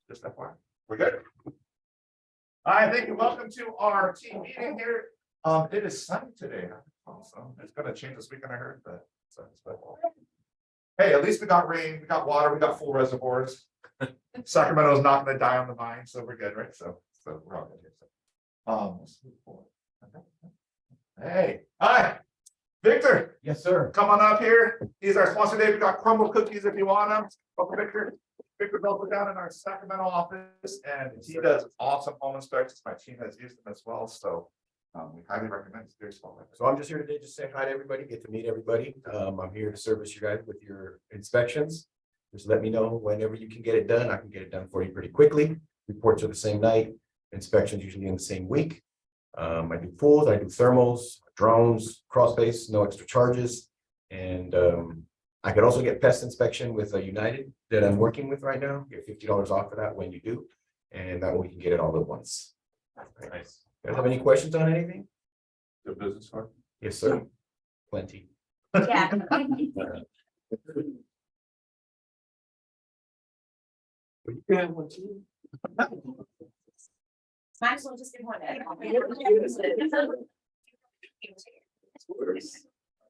Just FYI. We're good. I think welcome to our team meeting here. It is sunny today. So it's gonna change this weekend, I heard, but hey, at least we got rain, we got water, we got full reservoirs. Sacramento's not gonna die on the vine, so we're good, right? So we're all good here. Let's move forward. Hey, hi, Victor. Yes, sir. Come on up here. He's our sponsor today. We got crumble cookies if you want them. Victor's also down in our Sacramento office, and he does awesome home inspections. My team has used them as well, so we highly recommend it. Very small. So I'm just here today to say hi to everybody, get to meet everybody. I'm here to service you guys with your inspections. Just let me know whenever you can get it done. I can get it done for you pretty quickly. Reports are the same night. Inspections usually in the same week. I do pools, I do thermals, drones, crawl space, no extra charges. And I could also get pest inspection with a United that I'm working with right now. Get $50 off for that when you do. And that way we can get it all at once. Nice. You guys have any questions on anything? The business card. Yes, sir. Plenty. Yeah. You have one too. Might as well just give one.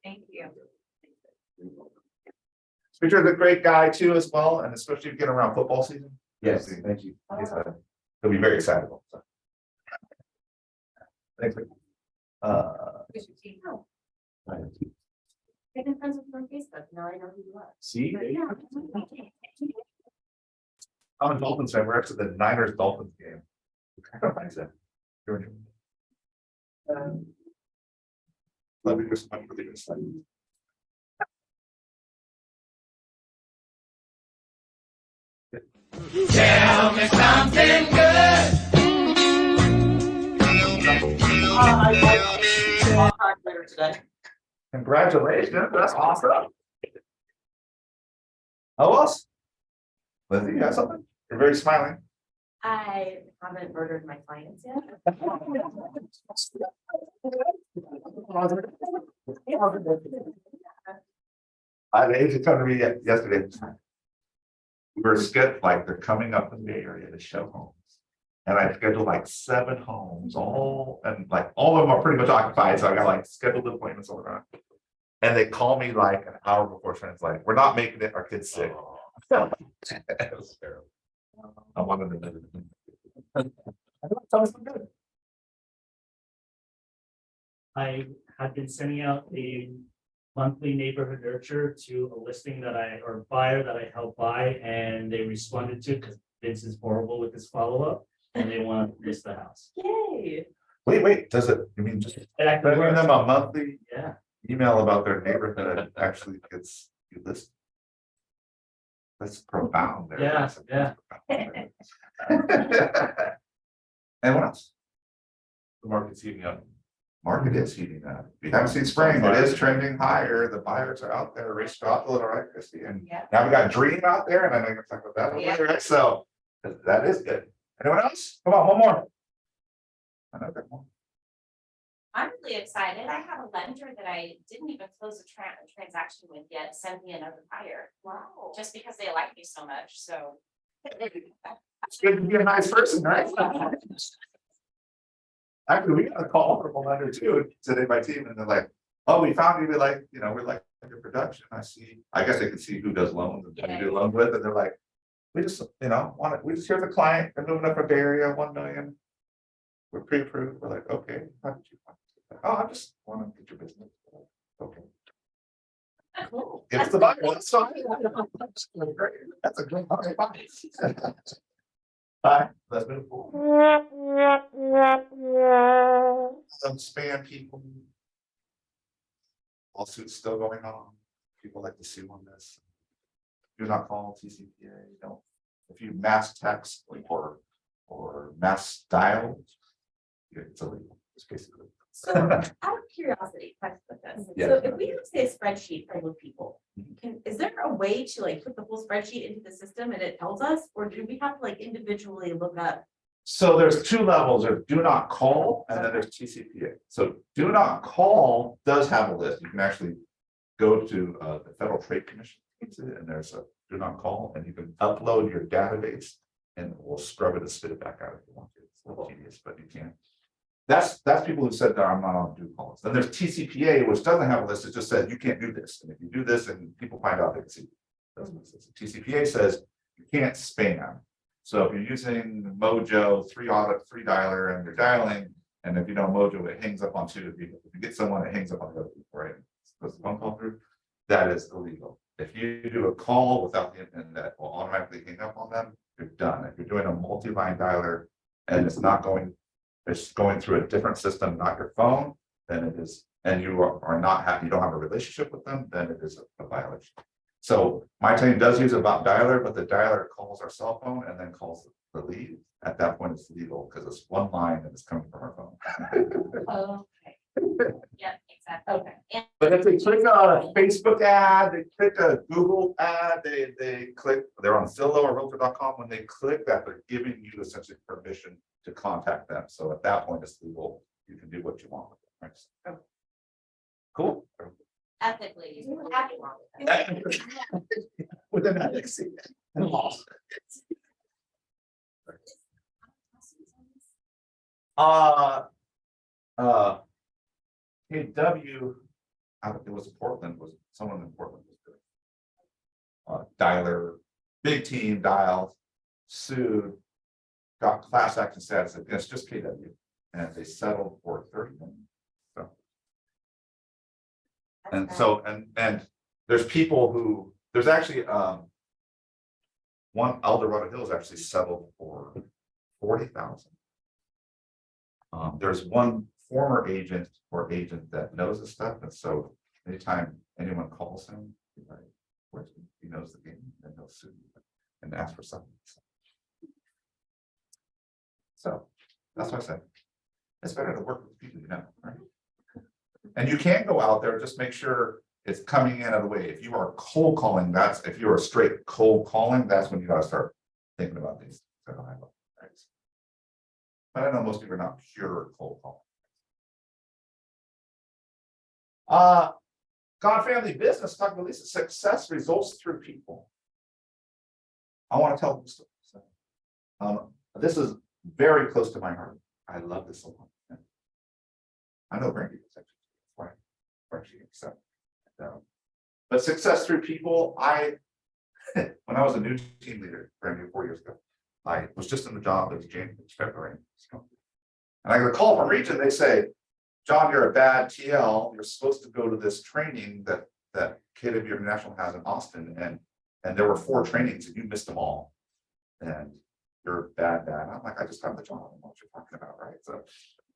Thank you. Victor's a great guy too, as well, and especially if you get around football season. Yes, thank you. He'll be very excited. So. Thanks. Victor. I've been friends with you on Facebook. Now I know who you are. See? I'm a Dolphins fan. We're actually the Niners Dolphins game. Love you so much for the insight. Tell me something good. Congratulations, that's awesome. How else? Lindsay, you got something? You're very smiling. I haven't murdered my clients yet. They just come to me yesterday. We were scheduled, like they're coming up in the area to show homes. And I scheduled like 7 homes, all of them are pretty much occupied. So I got like scheduled appointments all around. And they call me like an hour before, friends, like, we're not making it, our kid's sick. It was terrible. I wanted to know. Tell me something good. I have been sending out a monthly neighborhood nurture to a listing that or buyer that I helped buy, and they responded to because Vince is horrible with his follow-up and they want to list the house. Yay. Wait, does it, you mean just And sending them a monthly yeah, email about their neighborhood actually gets you listed? That's profound. There. Yeah, That's profound. And what else? The market's heating up. Market is heating up. We haven't seen spring, it is trending higher. The buyers are out there, race dropped a little, right, Christie? And Yeah. now we got Dream out there, and I know you're gonna talk about that a little later, right? So that is good. Anyone else? Come on, one more. Another one. I'm really excited. I have a lender that I didn't even close a transaction with yet, send me another buyer. Wow. Just because they like me so much, so. It's good to be a nice person, right? Actually, we got a call from a lender too today by team, and they're like, "Oh, we found you. We like, we like your production. I guess they can see who does loans and who you do loans with, and they're like, we just, we just hear the client. They're moving up from Bay Area, 1 million. We're pre-approved. We're like, okay, how did you find it? Oh, I just want to get your business. Okay. Cool. Give us the buyer. That's fine. Great. That's a great buy. Bye. Let's move forward. Some spam people. Lawsuits still going on. People like to sue on this. Do not call TCPA. Don't. If you mass text or mass dial, it's illegal. It's basically. So out of curiosity, question with this. Yeah. So if we have say a spreadsheet full of people, is there a way to like put the whole spreadsheet into the system and it tells us, or do we have to like individually look up? So there's 2 levels. There's do not call, and then there's TCPA. So do not call does have a list. You can actually go to the Federal Trade Commission, and there's a do not call, and you can upload your database and we'll scrub it and spit it back out if you want to. It's a little tedious, but you can. That's people who said that I'm not on do calls. Then there's TCPA, which doesn't have a list. It just says you can't do this. And if you do this and people find out, they can see. That's what it says. TCPA says you can't spam. So if you're using Mojo 3 dialer and you're dialing, and if you don't Mojo, it hangs up on 2. If you get someone, it hangs up on the other people, right? Does the phone call through? That is illegal. If you do a call without the and that will automatically hang up on them, you're done. If you're doing a multi-line dialer and it's not going, it's going through a different system, not your phone, then it is, and you are not happy, you don't have a relationship with them, then it is a violation. So my team does use a dialer, but the dialer calls our cell phone and then calls the lead. At that point, it's legal because it's one line and it's coming from our phone. Okay. Yeah, exactly. Okay. And But if they click on a Facebook ad, they click a Google ad, they click, they're on Zillow or Realtor.com. When they click that, they're giving you essentially permission to contact them. So at that point, it's legal. You can do what you want with it. Right? Cool. ethically, you have to wrong with that. Within ethics and law. KW, it was Portland, was someone in Portland was good. Dialer, big team dialed, sued, got class action status against just KW, and they settled for 30 million. So, and so, and there's people who, there's actually one El Dorado Hills actually settled for 40,000. There's one former agent or agent that knows this stuff, and so anytime anyone calls him, he knows the game, and he'll sue you and ask for something. So that's what I said. It's better to work with people you know, right? And you can go out there, just make sure it's coming in out of the way. If you are cold calling, that's if you're a straight cold calling, that's when you got to start thinking about these. Right? But I know most people are not pure cold calling. God Family Business, talking about Lisa, success results through people. I want to tell them story. This is very close to my heart. I love this a lot. I know Brandy is actually why she accepted. But success through people. When I was a new team leader, Brandy 4 years ago, I was just in the job. It was January, February, and I got a call from Region. They say, John, you're a bad TL. You're supposed to go to this training that KW International has in Austin, and there were 4 trainings and you missed them all. And you're bad. I'm like, I just have the job. I don't know what you're talking about, right? So,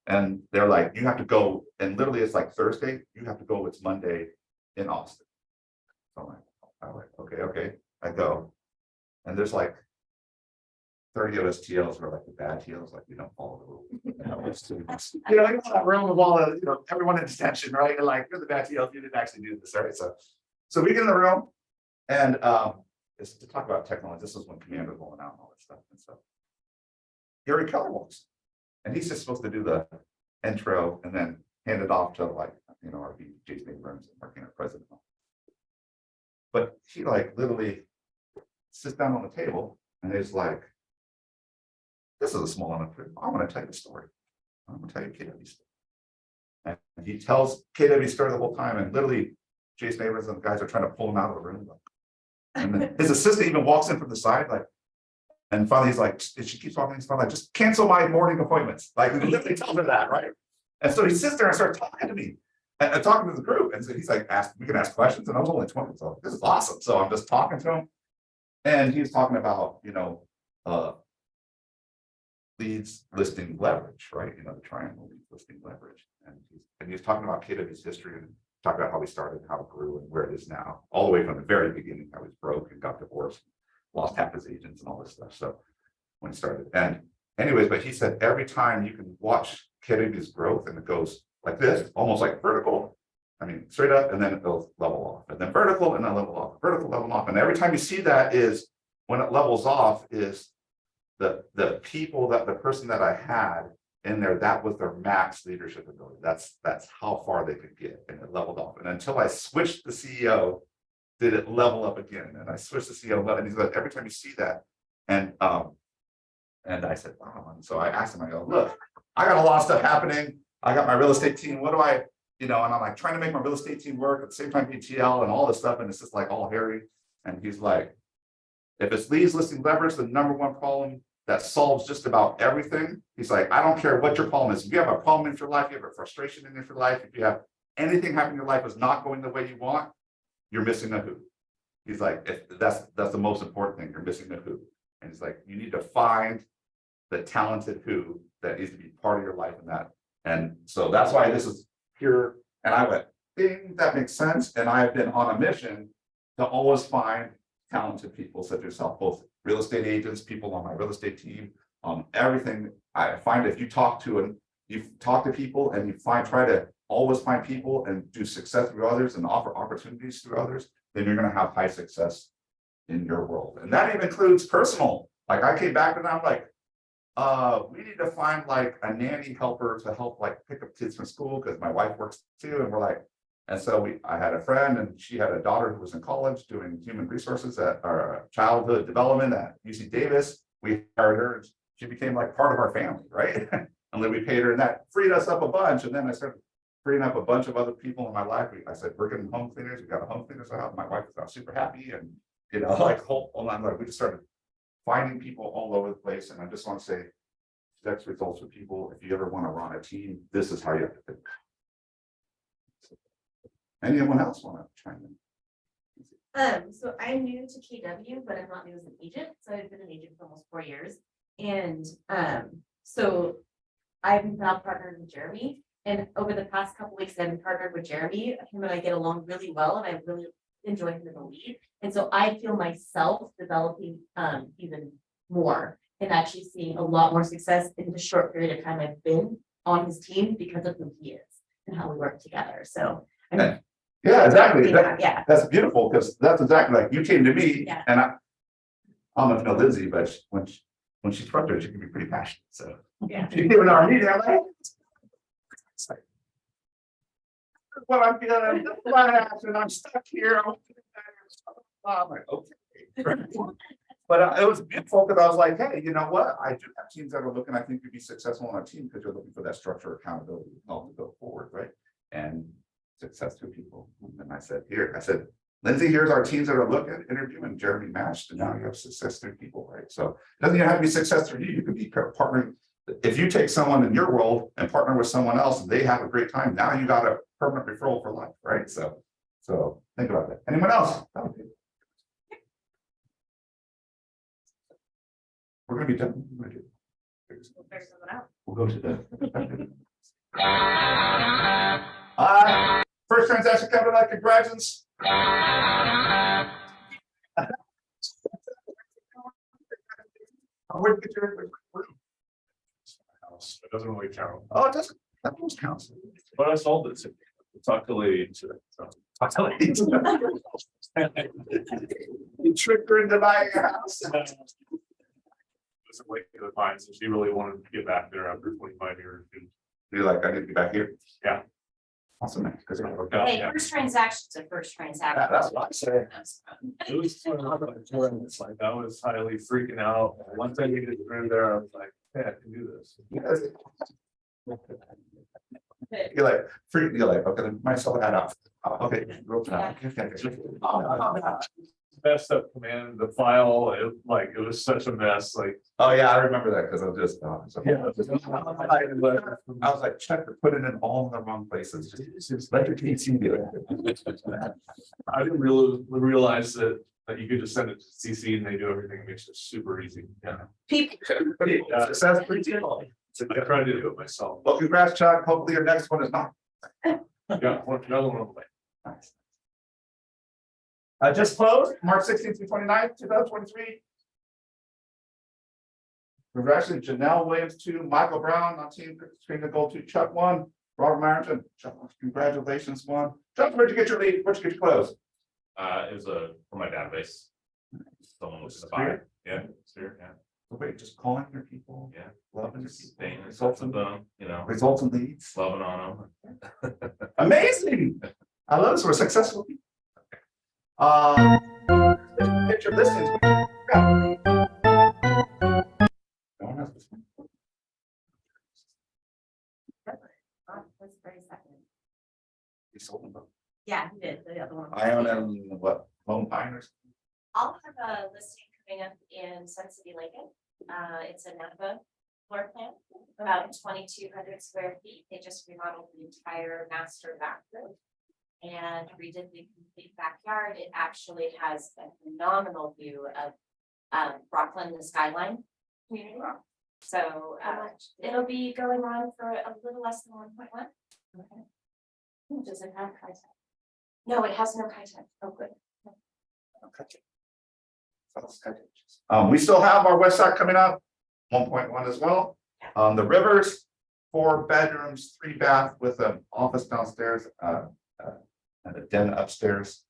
and they're like, you have to go, and literally it's like Thursday. You have to go. It's Monday in Austin. So I'm like, okay. I go, and there's like 30 of us TLs who are like the bad TLs, like we don't follow the rules. You know, in that room of all the, everyone in detention, right? And like, you're the bad TLs, you didn't actually do this, right? So we get in the room, and it's to talk about technology. This is when Commander rolling out and all that stuff. And so Gary Keller walks, and he's just supposed to do the intro and then hand it off to like, our VP, Jason Abrams, and working our president. But he like literally sits down on the table and is like, this is a small enough. I'm going to tell you a story. I'm going to tell you KW's story. And he tells KW's story the whole time, and literally Jason Abrams and the guys are trying to pull him out of the room. And then his assistant even walks in from the side, like, and finally he's like, she keeps walking, he's finally like, just cancel my morning appointments. Like, he literally tells her that, right? And so he sits there and starts talking to me and talking to the group. And so he's like, we can ask questions. And I was only 20, so this is awesome. So I'm just talking to him. And he's talking about, leads listing leverage, right? The triangle leads listing leverage. And he's talking about KW's history and talking about how we started, how it grew, and where it is now, all the way from the very beginning. How he was broke and got divorced, lost half his agents and all this stuff. So when he started, and anyways, but he said every time you can watch KW's growth, and it goes like this, almost like vertical. I mean, straight up, and then it goes level off, and then vertical, and then level off, vertical, level off. And every time you see that is when it levels off is the people that the person that I had in there, that was their max leadership ability. That's how far they could get, and it leveled off. And until I switched the CEO, did it level up again? And I switched the CEO, and he's like, every time you see that, and And I said, wow. And so I asked him, I go, look, I got a lot of stuff happening. I got my real estate team. What do I, and I'm like trying to make my real estate team work at the same time BTL and all this stuff. And it's just like all hairy. And he's like, if it's leads, listing, leverage, the number one problem that solves just about everything. He's like, I don't care what your problem is. If you have a problem in your life, you have a frustration in your life, if you have anything happen in your life is not going the way you want, you're missing a who. He's like, that's the most important thing. You're missing a who. And he's like, you need to find the talented who that needs to be part of your life in that. And so that's why this is here. And I went, ding, that makes sense. And I've been on a mission to always find talented people such as yourself, both real estate agents, people on my real estate team, everything. I find if you talk to people and you try to always find people and do success through others and offer opportunities through others, then you're going to have high success in your world. And that even includes personal. Like I came back and I'm like, we need to find like a nanny helper to help like pick up kids from school because my wife works too. And we're like, and so I had a friend and she had a daughter who was in college doing human resources at our childhood development at UC Davis. We hired her and she became like part of our family, right? And then we paid her and that freed us up a bunch. And then I started freeing up a bunch of other people in my life. I said, we're getting home cleaners. We got a home cleaners out. My wife was super happy. And, like we just started finding people all over the place. And I just want to say, next results with people. If you ever want to run a team, this is how you have to think. Anyone else want to chime in? So I'm new to KW, but I'm not new as an agent. So I've been an agent for almost 4 years. And so I'm now partnered with Jeremy. And over the past couple weeks, I've been partnered with Jeremy. Him and I get along really well, and I really enjoy him as a lead. And so I feel myself developing even more and actually seeing a lot more success in the short period of time I've been on his team because of who he is and how we work together. So yeah, exactly. Yeah. That's beautiful because that's exactly like you came to me Yeah. and I don't know if you know Lindsay, but when she's frustrated, she can be pretty passionate. So Yeah. she came in our meeting, I'm like, it's like, what I'm feeling, and I'm stuck here. I'm like, okay. But it was beautiful because I was like, hey, you know what? I do have teams that are looking, I think you'd be successful on a team because you're looking for that structure, accountability, and help to go forward, right? And success to people. And I said, Lindsay, here's our teams that are looking, interviewing, Jeremy matched, and now you have success through people, right? So it doesn't even have to be success through you. You could be partnering. If you take someone in your world and partner with someone else and they have a great time, now you got a permanent referral for life, right? So think about that. Anyone else? We're gonna be done. We'll go to the first transaction covered like congratulations. Where'd you get your House. It doesn't really count. Oh, it doesn't. That almost counts. But I sold it to talk to Lee into it. So. Talk to Lee. You tricked her into buying a house. Doesn't wait for the fine, so she really wanted to get back there after 25 years. You're like, I need to be back here. Yeah. Awesome, man. Because it worked Yeah, out. Hey, yeah. first transaction's a first transaction. That's what I say. It was it's like I was highly freaking out. Once I get through there, I was like, hey, I can do this. Yes. You're like, you're like, okay, then myself add up. Okay. Messed up command, the file, it was such a mess, like. Oh, yeah, I remember that because I was just, Yeah. I was like, check to put it in all the wrong places. Just let your PC do it. I didn't really realize that you could just send it to CC and they do everything. It makes it super easy. Yeah. Success pretty cool. I tried to do it myself. Well, congrats, Chuck. Hopefully your next one is not. Yeah, another one on the way. Nice. Just closed, March 16th to 29th, 2023. Congratulations, Janelle Williams 2, Michael Brown on team screen the goal 2, Chuck 1, Robert Myerton, Chuck, congratulations 1. Chuck, where'd you get your lead? Where'd you get your close? It was from my database. Someone was to buy it. Yeah, sure, yeah. So wait, just calling your people. Yeah. Loving your Just people. staying in touch Results with and them, you know, results and leads. loving on them. Amazing. I love this. We're successful people. Get your listings. No one has Yeah, he did, the other one. Iona and what, Home Pioneers? I'll have a listing coming up in Sun City Lincoln. It's a Napa floor plan, about 2,200 square feet. They just remodeled the entire master bathroom and redid the complete backyard. It actually has a phenomenal view of Rockland, the skyline community. So it'll be going on for a little less than 1.1. Okay. Does it have high tech? No, it has no high tech. Oh, good. We still have our west side coming up, 1.1 as well. The Rivers, 4 bedrooms, 3 bath with an office downstairs, and a den upstairs.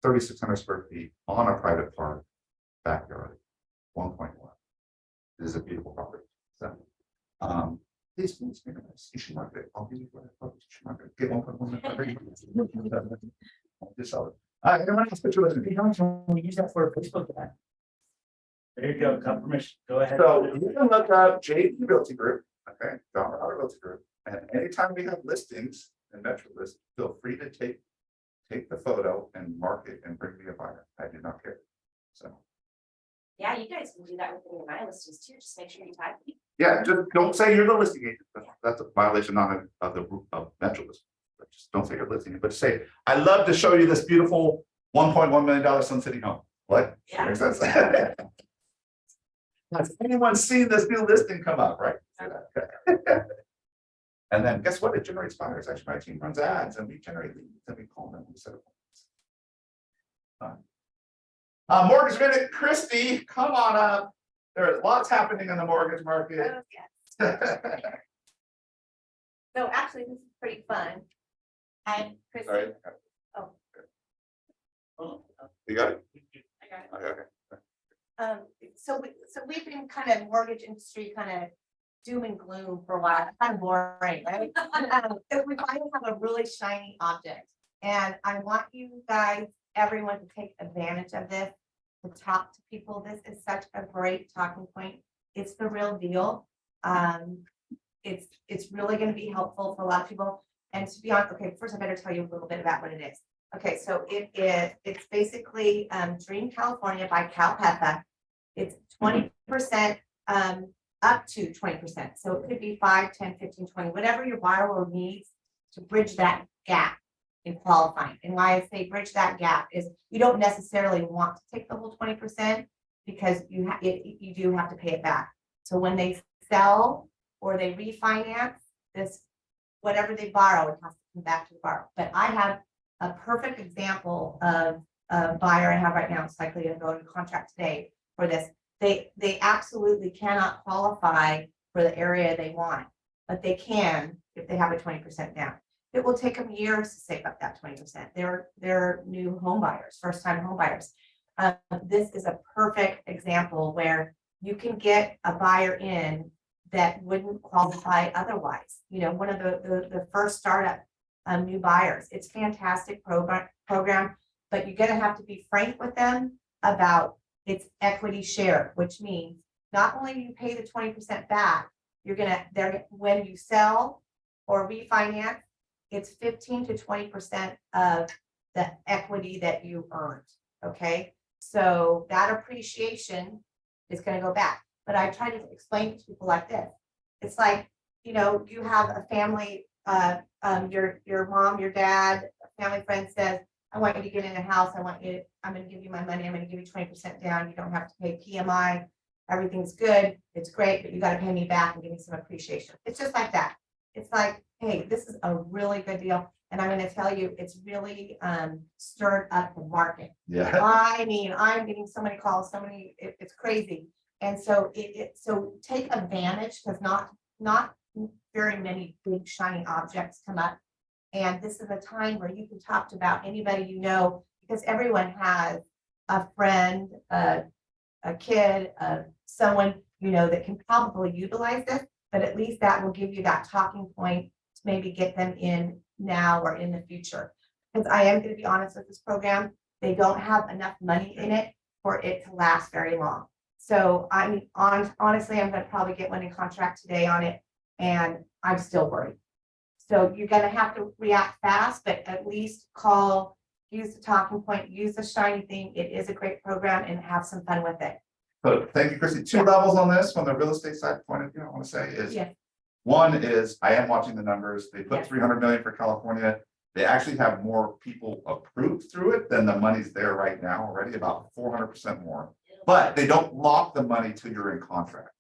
3,600 square feet on a private park backyard, 1.1. This is a beautiful property. So, please, you should market it. I'll give you what you should market it. Get 1.1. Just sell it. Everyone else, put your list. Hey, how much can we use that for a Facebook event? There you go, got permission, go ahead. So you can look up JD Realty Group, okay, John Robert Realty Group, and anytime we have listings and Metro list, feel free to take the photo and mark it and bring me a buyer. I do not care. So, Yeah, you guys can do that with any of my listings too. Just make sure you tag me. yeah, just don't say you're the listing agent. That's a violation of the Metro list. But just don't say you're listing it, but say, I'd love to show you this beautiful $1.1 million Sun City home. What? Yeah. Makes sense. Has anyone seen this new listing come up, right? And then guess what? It generates buyers. Actually, my team runs ads and we generate leads and we call them. We set up. Mortgage Minute, Christy, come on up. There's lots happening in the mortgage market. Oh, yes. So actually, this is pretty fun. I'm Chrissy. Sorry. Oh. You got it? I got it. Okay. So we've been kind of mortgage industry, kind of doom and gloom for a while, kind of boring, right? If we finally have a really shiny object, and I want you guys, everyone, to take advantage of this, to talk to people. This is such a great talking point. It's the real deal. It's really going to be helpful for a lot of people. And to be honest, okay, first I better tell you a little bit about what it is. Okay, so it's basically Dream California by CalPEPA. It's 20% up to 20%. So it could be 5, 10, 15, 20, whatever your borrower needs to bridge that gap in qualifying. And why I say bridge that gap is you don't necessarily want to take the whole 20% because you do have to pay it back. So when they sell or they refinance this, whatever they borrow, it has to come back to the borrower. But I have a perfect example of a buyer I have right now. It's likely to go into contract today for this. They absolutely cannot qualify for the area they want, but they can if they have a 20% down. It will take them years to save up that 20%. They're new home buyers, first-time home buyers. This is a perfect example where you can get a buyer in that wouldn't qualify otherwise. You know, one of the first startup new buyers. It's fantastic program, but you're gonna have to be frank with them about its equity share, which means not only do you pay the 20% back, when you sell or refinance, it's 15 to 20% of the equity that you earned. Okay, so that appreciation is going to go back. But I try to explain it to people like this. It's like, you know, you have a family, your mom, your dad, a family friend says, I want you to get in a house. I'm going to give you my money. I'm going to give you 20% down. You don't have to pay PMI. Everything's good. It's great, but you got to pay me back and give me some appreciation. It's just like that. It's like, hey, this is a really good deal. And I'm going to tell you, it's really stirred up the market. Yeah. I mean, I'm getting so many calls, it's crazy. And so so take advantage because not very many big shiny objects come up. And this is a time where you can talk to about anybody you know, because everyone has a friend, a kid, someone, you know, that can probably utilize this, but at least that will give you that talking point to maybe get them in now or in the future. Because I am going to be honest with this program, they don't have enough money in it for it to last very long. So I'm honestly, I'm going to probably get one in contract today on it, and I'm still worried. So you're gonna have to react fast, but at least call, use the talking point, use the shiny thing. It is a great program and have some fun with it. So thank you, Chrissy. Two levels on this from the real estate side point of view, I want to say is. Yes. One is, I am watching the numbers. They put Yes. 300 million for California. They actually have more people approved through it than the money's there right now already, about 400% more. But they don't lock the money till you're in contract.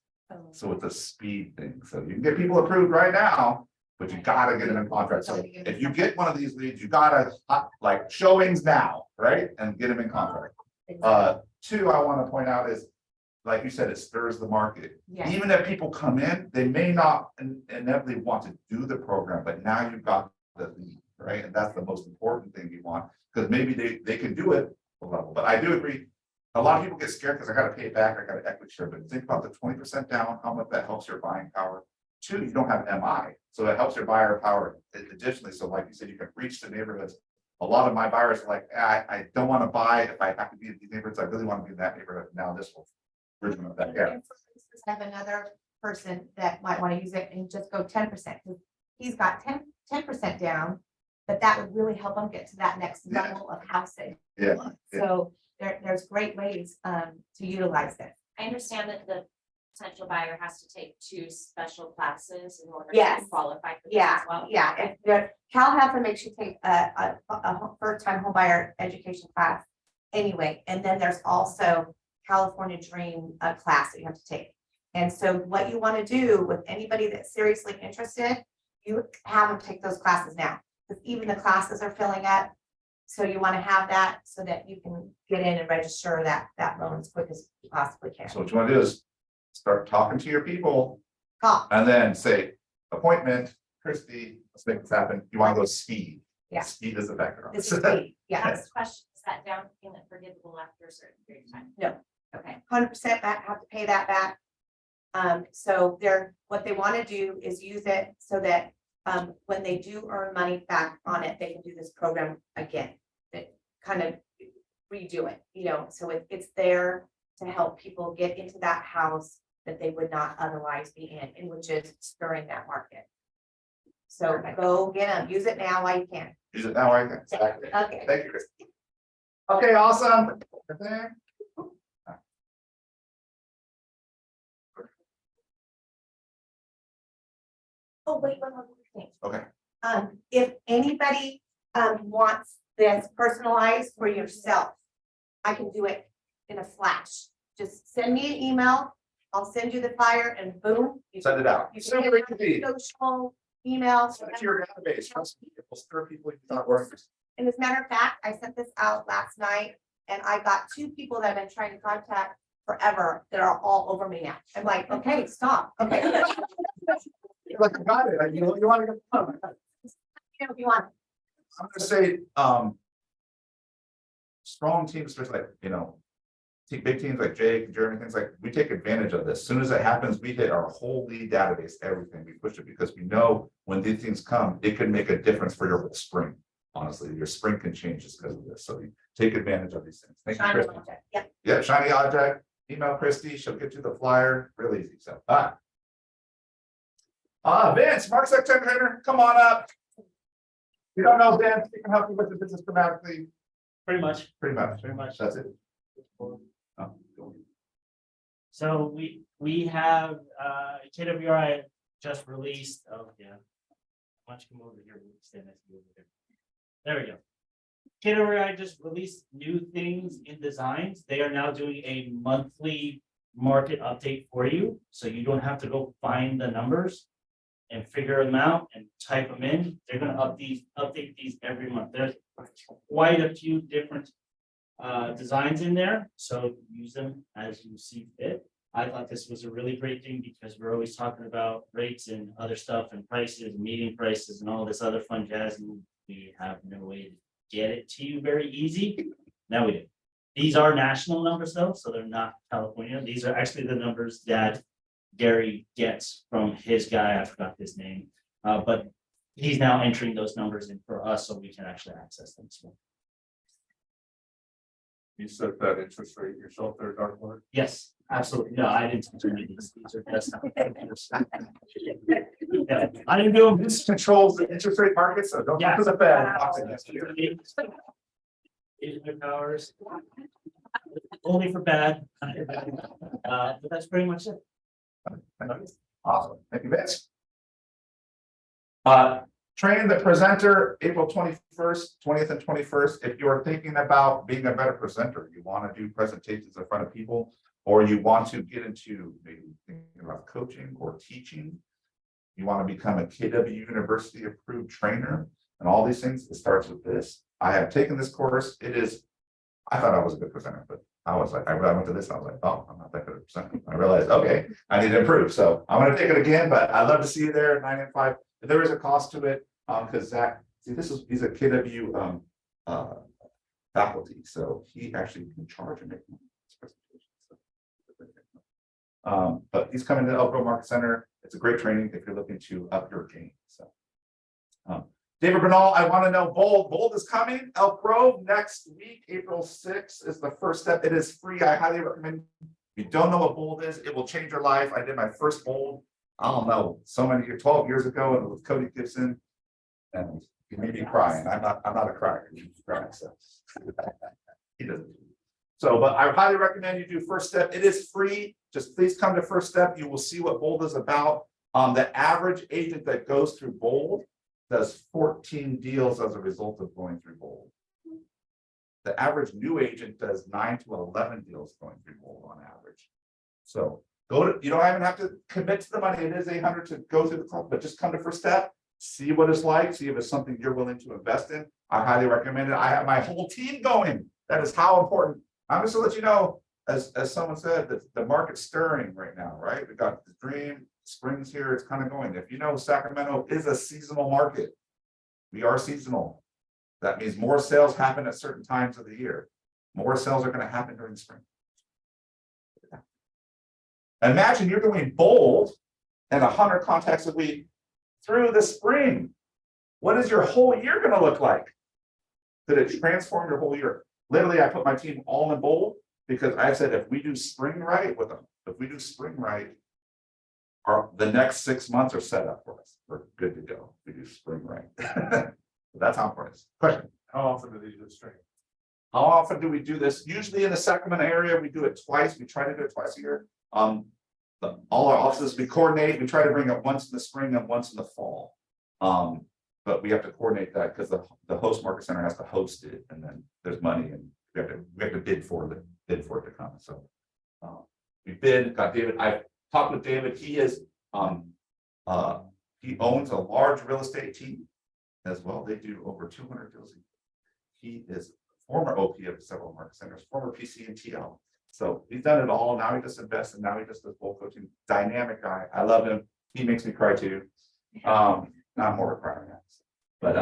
So it's a speed thing. So you can get people approved right now, but you gotta get them in contract. So if you get one of these leads, you gotta like showings now, right? And get them in contract. Two, I want to point out is, like you said, it stirs the market. Yes. Even if people come in, they may not inevitably want to do the program, but now you've got the lead, right? And that's the most important thing you want, because maybe they can do it a level, but I do agree. A lot of people get scared because I gotta pay it back, I gotta equity share, but think about the 20% down, how much that helps your buying power. Two, you don't have MI, so it helps your buyer power additionally. So like you said, you can reach the neighborhoods. A lot of my buyers are like, I don't want to buy if I have to be in these neighborhoods. I really want to be in that neighborhood. Now this will. Version of that, yeah. And for instance, I have another person that might want to use it and just go 10%. He's got 10% down, but that would really help him get to that next Yeah. level of housing. Yeah. So there's great ways to utilize it. I understand that the potential buyer has to take 2 special classes in order Yes. to qualify for this Yeah, as well. yeah. If Cal Heifer makes you take a first-time home buyer education class anyway, and then there's also California Dream class that you have to take. And so what you want to do with anybody that's seriously interested, you have them take those classes now, because even the classes are filling up. So you want to have that so that you can get in and register that loan as quick as you possibly can. So what you want to do is start talking to your people Call. and then say, appointment, Christy, let's make this happen. You want to go speed. Yeah. Speed is the vector. This is great. Yeah, Last question, is that down payment forgivable after a certain period of time? No. Okay. 100% back, have to pay that back. So what they want to do is use it so that when they do earn money back on it, they can do this program again. That kind of redo it, so it's there to help people get into that house that they would not otherwise be in, and which is stirring that market. So go get them, use it now while you can. Use it now, I can. Exactly. Okay. Thank you, Christy. Okay, awesome. Oh, wait, one more thing. Okay. If anybody wants this personalized for yourself, I can do it in a flash. Just send me an email. I'll send you the flyer and boom. you Send it out. You can Super get easy. it on social, email. Send it to your database. Trust me, it will stir people if you thought were. And as a matter of fact, I sent this out last night and I got 2 people that I've been trying to contact forever that are all over me now. I'm like, okay, stop. Okay. You're like, I got it. You want to get done. If you want. I'm gonna say, strong teams, especially like, big teams like Jake, Jeremy, things like, we take advantage of this. As soon as it happens, we hit our whole lead database, everything, we push it because we know when these things come, it can make a difference for your whole spring. Honestly, your spring can change just because of this. So you take advantage of these things. Thank you, Shiny Christy. object. Yeah. Yeah, shiny object, email Christy, she'll get you the flyer, really easy, so, Vince, Mark Secretary Trainer, come on up. You don't know Vince, he can help you with the business dramatically, Pretty much. pretty much, that's it. Oh, So we have KWI just released, oh yeah. Why don't you come over here? We'll stand next to you over there. There we go. KWI just released new things in designs. They are now doing a monthly market update for you. So you don't have to go find the numbers and figure them out and type them in. They're gonna update these every month. There's quite a few different designs in there, so use them as you see fit. I thought this was a really great thing because we're always talking about rates and other stuff and prices, meeting prices and all this other fun jazz, and we have no way to get it to you very easy. Now we do. These are national numbers though, so they're not California. These are actually the numbers that Gary gets from his guy, I forgot his name, but he's now entering those numbers in for us so we can actually access them. So You set that interest rate yourself there, Dark Lord? yes, Absolutely, no, I didn't do these are just. Yeah, I didn't do them. This controls the interest rate market, so don't talk to the Fed. Agent powers. Only for bad. But that's pretty much it. Awesome, thank you, Vince. Train the presenter April 21st, 20th and 21st. If you're thinking about being a better presenter, you want to do presentations in front of people, or you want to get into maybe thinking about coaching or teaching. You want to become a KW University approved trainer and all these things, it starts with this. I have taken this course. It is, I thought I was a good presenter, but I was like, I went to this, I was like, oh, I'm not that good at presenting. I realized, okay, I need to improve. So I'm going to take it again, but I'd love to see you there at 9 and 5. There is a cost to it, because Zach, see, he's a KW faculty, so he actually can charge and make money. But he's coming to the Elk Grove Market Center. It's a great training if you're looking to up your game. So, David Bernal, I want to know Bold. Bold is coming. Elk Grove next week, April 6th is the first step. It is free. I highly recommend. If you don't know what Bold is, it will change your life. I did my first Bold, I don't know, so many 12 years ago, and with Cody Gibson, and he made me crying. I'm not a crier. He's crying, so he doesn't. So, but I highly recommend you do First Step. It is free. Just please come to First Step. You will see what Bold is about. The average agent that goes through Bold does 14 deals as a result of going through Bold. The average new agent does 9 to 11 deals going through Bold on average. So you don't even have to commit to the money. It is $800 to go through the club, but just come to First Step, see what it's like, see if it's something you're willing to invest in. I highly recommend it. I have my whole team going. That is how important. I'm just to let you know, as someone said, that the market's stirring right now, right? We got the dream, spring's here, it's kind of going. If you know, Sacramento is a seasonal market. We are seasonal. That means more sales happen at certain times of the year. More sales are going to happen during spring. Imagine you're doing Bold and 100 contacts a week through the spring. What is your whole year going to look like? Did it transform your whole year? Literally, I put my team all in Bold because I said, if we do spring right with them, if we do spring right, the next 6 months are set up for us. We're good to go. We do spring right. That's how important it is. Question. How often do they do this training? How often do we do this? Usually in the Sacramento area, we do it twice. We try to do it twice a year. All our offices, we coordinate. We try to bring it once in the spring and once in the fall. But we have to coordinate that because the host market center has to host it, and then there's money, and we have to bid for it to come. So we got David. I talked with David. He is he owns a large real estate team as well. They do over 200 deals. He is former OP of several market centers, former PC and TL. So he's done it all. Now he just invests, and now he just does full coaching. Dynamic guy. I love him. He makes me cry too. Not more crying. But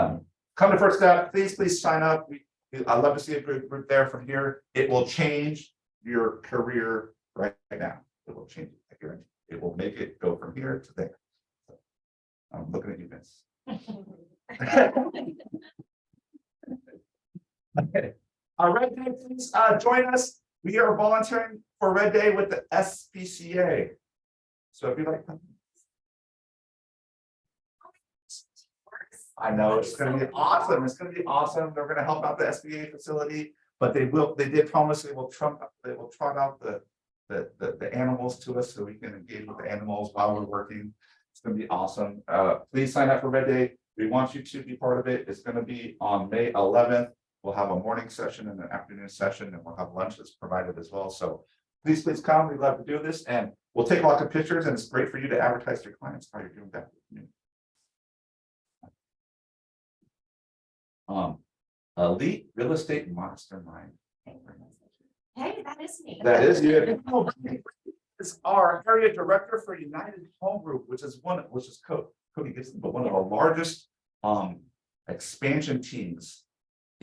come to First Step. Please sign up. I'd love to see a group there from here. It will change your career right now. It will change it. It will make it go from here to there. So, I'm looking at you, Vince. Okay. Red Day, please join us. We are volunteering for Red Day with the SPCA. So if you'd like to. I know it's going to be awesome. It's going to be awesome. They're going to help out the SBA facility, but they did promise they will trot out the animals to us so we can engage with the animals while we're working. It's going to be awesome. Please sign up for Red Day. We want you to be part of it. It's going to be on May 11th. We'll have a morning session and an afternoon session, and we'll have lunch that's provided as well. So please come. We'd love to do this, and we'll take a lot of pictures, and it's great for you to advertise to your clients how you're doing that. Elite Real Estate Mastermind. Hey, that is me. That is you. It's our area director for United Home Group, which is Cody Gibson, but one of the largest expansion teams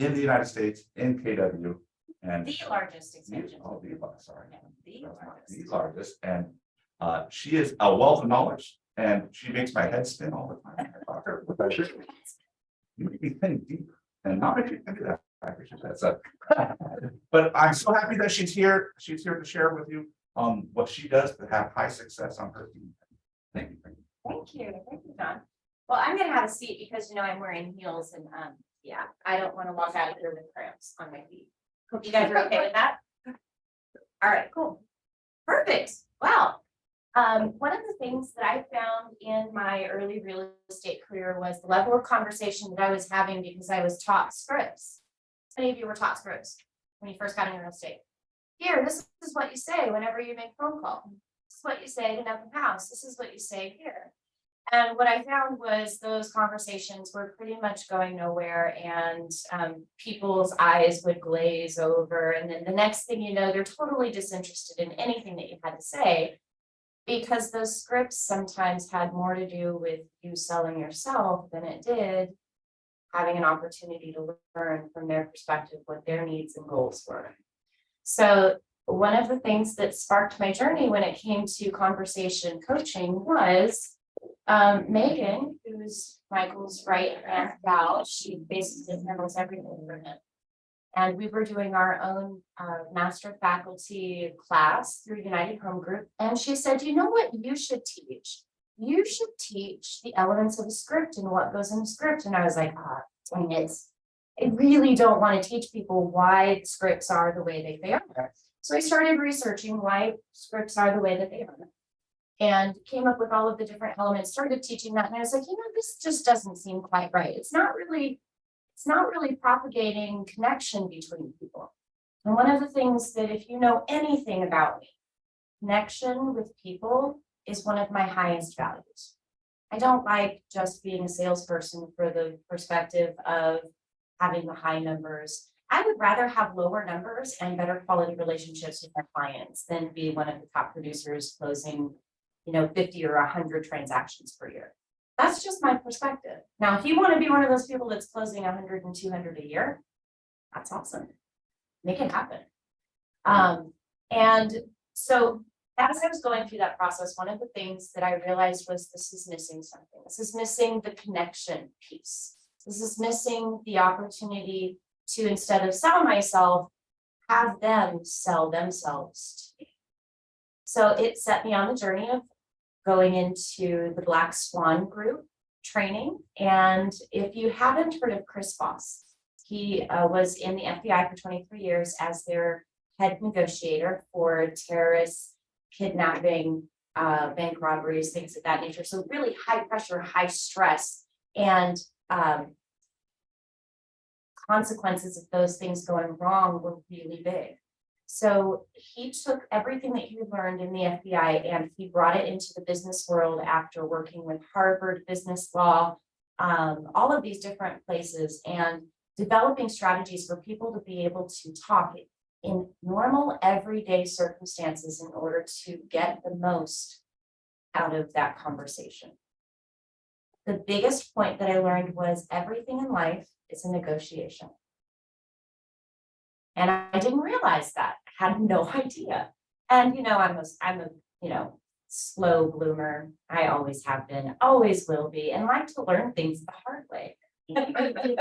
in the United States in KW, and The largest expansion. The largest, and she is a wealth of knowledge, and she makes my head spin all the time. I talk to her. You make me think deeper, and not if you can do that. I appreciate that. So, but I'm so happy that she's here. She's here to share with you on what she does to have high success on her team. Thank you. Thank you, John. Well, I'm gonna have a seat because, I'm wearing heels and, yeah, I don't wanna walk out of here with cramps on my feet. Hope you guys are okay with that. All right, cool. Perfect. Wow. One of the things that I found in my early real estate career was the level of conversation that I was having because I was taught scripts. Many of you were taught scripts when you first got into real estate. Here, this is what you say whenever you make a phone call. This is what you say to an open house. This is what you say here. And what I found was those conversations were pretty much going nowhere, and people's eyes would glaze over. And then the next thing you know, they're totally disinterested in anything that you had to say, because those scripts sometimes had more to do with you selling yourself than it did having an opportunity to learn from their perspective what their needs and goals were. So one of the things that sparked my journey when it came to conversation coaching was Megan, who's Michael's right hand gal. She basically handles everything for him. And we were doing our own master faculty class through United Home Group. And she said, you know what you should teach? You should teach the elements of a script and what goes in a script. And I was like, dang it. I really don't want to teach people why scripts are the way they are. So I started researching why scripts are the way that they are, and came up with all of the different elements, started teaching that. And I was like, this just doesn't seem quite right. It's not really propagating connection between people. And one of the things that, if you know anything about me, connection with people is one of my highest values. I don't like just being a salesperson for the perspective of having the high numbers. I would rather have lower numbers and better quality relationships with my clients than be one of the top producers closing, 50 or 100 transactions per year. That's just my perspective. Now, if you want to be one of those people that's closing 100 and 200 a year, that's awesome. Make it happen. And so as I was going through that process, one of the things that I realized was this is missing something. This is missing the connection piece. This is missing the opportunity to, instead of sell myself, have them sell themselves to me. So it set me on the journey of going into the Black Swan group training. And if you haven't heard of Chris Voss, he was in the FBI for 23 years as their head negotiator for terrorists, kidnapping, bank robberies, things of that nature. So really high pressure, high stress, and consequences of those things going wrong were really big. So he took everything that he learned in the FBI and he brought it into the business world after working with Harvard Business Law, all of these different places, and developing strategies for people to be able to talk in normal everyday circumstances in order to get the most out of that conversation. The biggest point that I learned was everything in life is a negotiation. And I didn't realize that. I had no idea. And I'm a slow bloomer. I always have been, always will be, and like to learn things the hard way. Somebody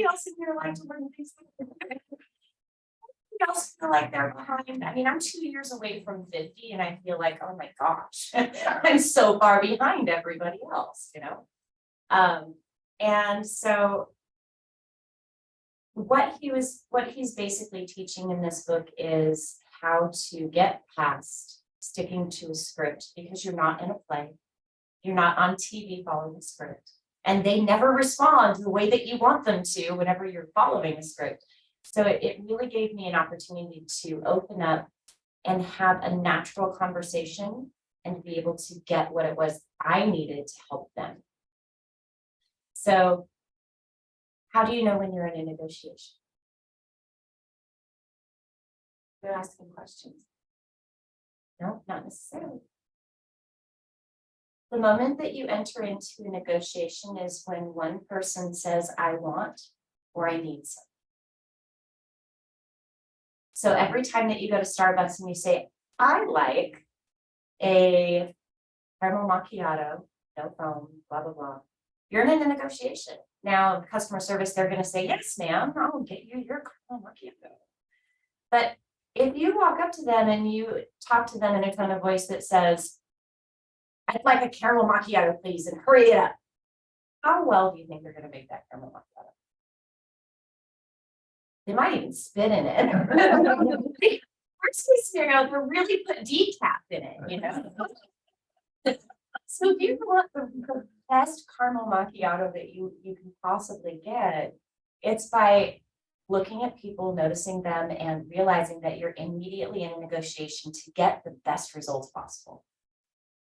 else in here like to learn things the hard way. Somebody else feel like they're behind. I mean, I'm 2 years away from 50, and I feel like, oh my gosh, I'm so far behind everybody else, And so what he's basically teaching in this book is how to get past sticking to a script, because you're not in a play, you're not on TV following a script, and they never respond the way that you want them to whenever you're following a script. So it really gave me an opportunity to open up and have a natural conversation and be able to get what it was I needed to help them. So how do you know when you're in a negotiation? You're asking questions. No, not necessarily. The moment that you enter into a negotiation is when one person says, I want, or I need something. So every time that you go to Starbucks and you say, I like a caramel macchiato, no foam, blah, blah, blah, you're in a negotiation. Now, customer service, they're going to say, yes, ma'am, I'll get you your caramel macchiato. But if you walk up to them and you talk to them in a tone of voice that says, I'd like a caramel macchiato, please, and hurry it up. How well do you think they're gonna make that caramel macchiato? They might even spit in it. Worst case scenario, they'll really put decaf in it, you know? So if you want the best caramel macchiato that you can possibly get, it's by looking at people, noticing them, and realizing that you're immediately in a negotiation to get the best results possible.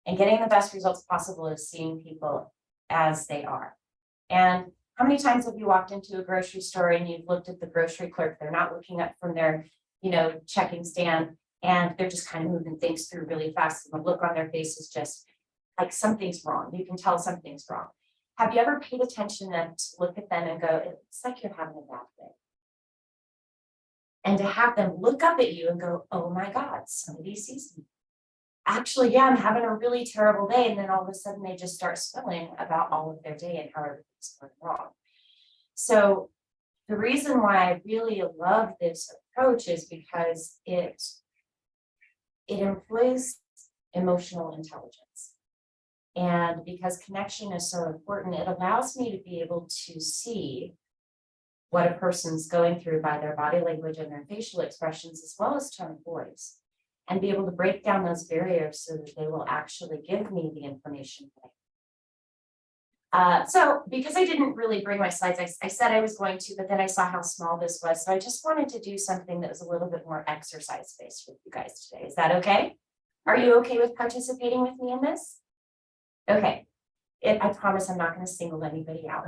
And getting the best results possible is seeing people as they are. And how many times have you walked into a grocery store and you've looked at the grocery clerk, they're not looking up from their, checking stand, and they're just kind of moving things through really fast, and the look on their face is just like something's wrong. You can tell something's wrong. Have you ever paid attention and to look at them and go, it's like you're having a bad day? And to have them look up at you and go, oh my God, somebody sees me. Actually, yeah, I'm having a really terrible day. And then all of a sudden they just start spilling about all of their day and how everything's going wrong. So the reason why I really love this approach is because it employs emotional intelligence. And because connection is so important, it allows me to be able to see what a person's going through by their body language and their facial expressions, as well as tone of voice, and be able to break down those barriers so that they will actually give me the information. So because I didn't really bring my slides, I said I was going to, but then I saw how small this was. So I just wanted to do something that was a little bit more exercise-based with you guys today. Is that okay? Are you okay with participating with me in this? Okay. I promise I'm not going to single anybody out.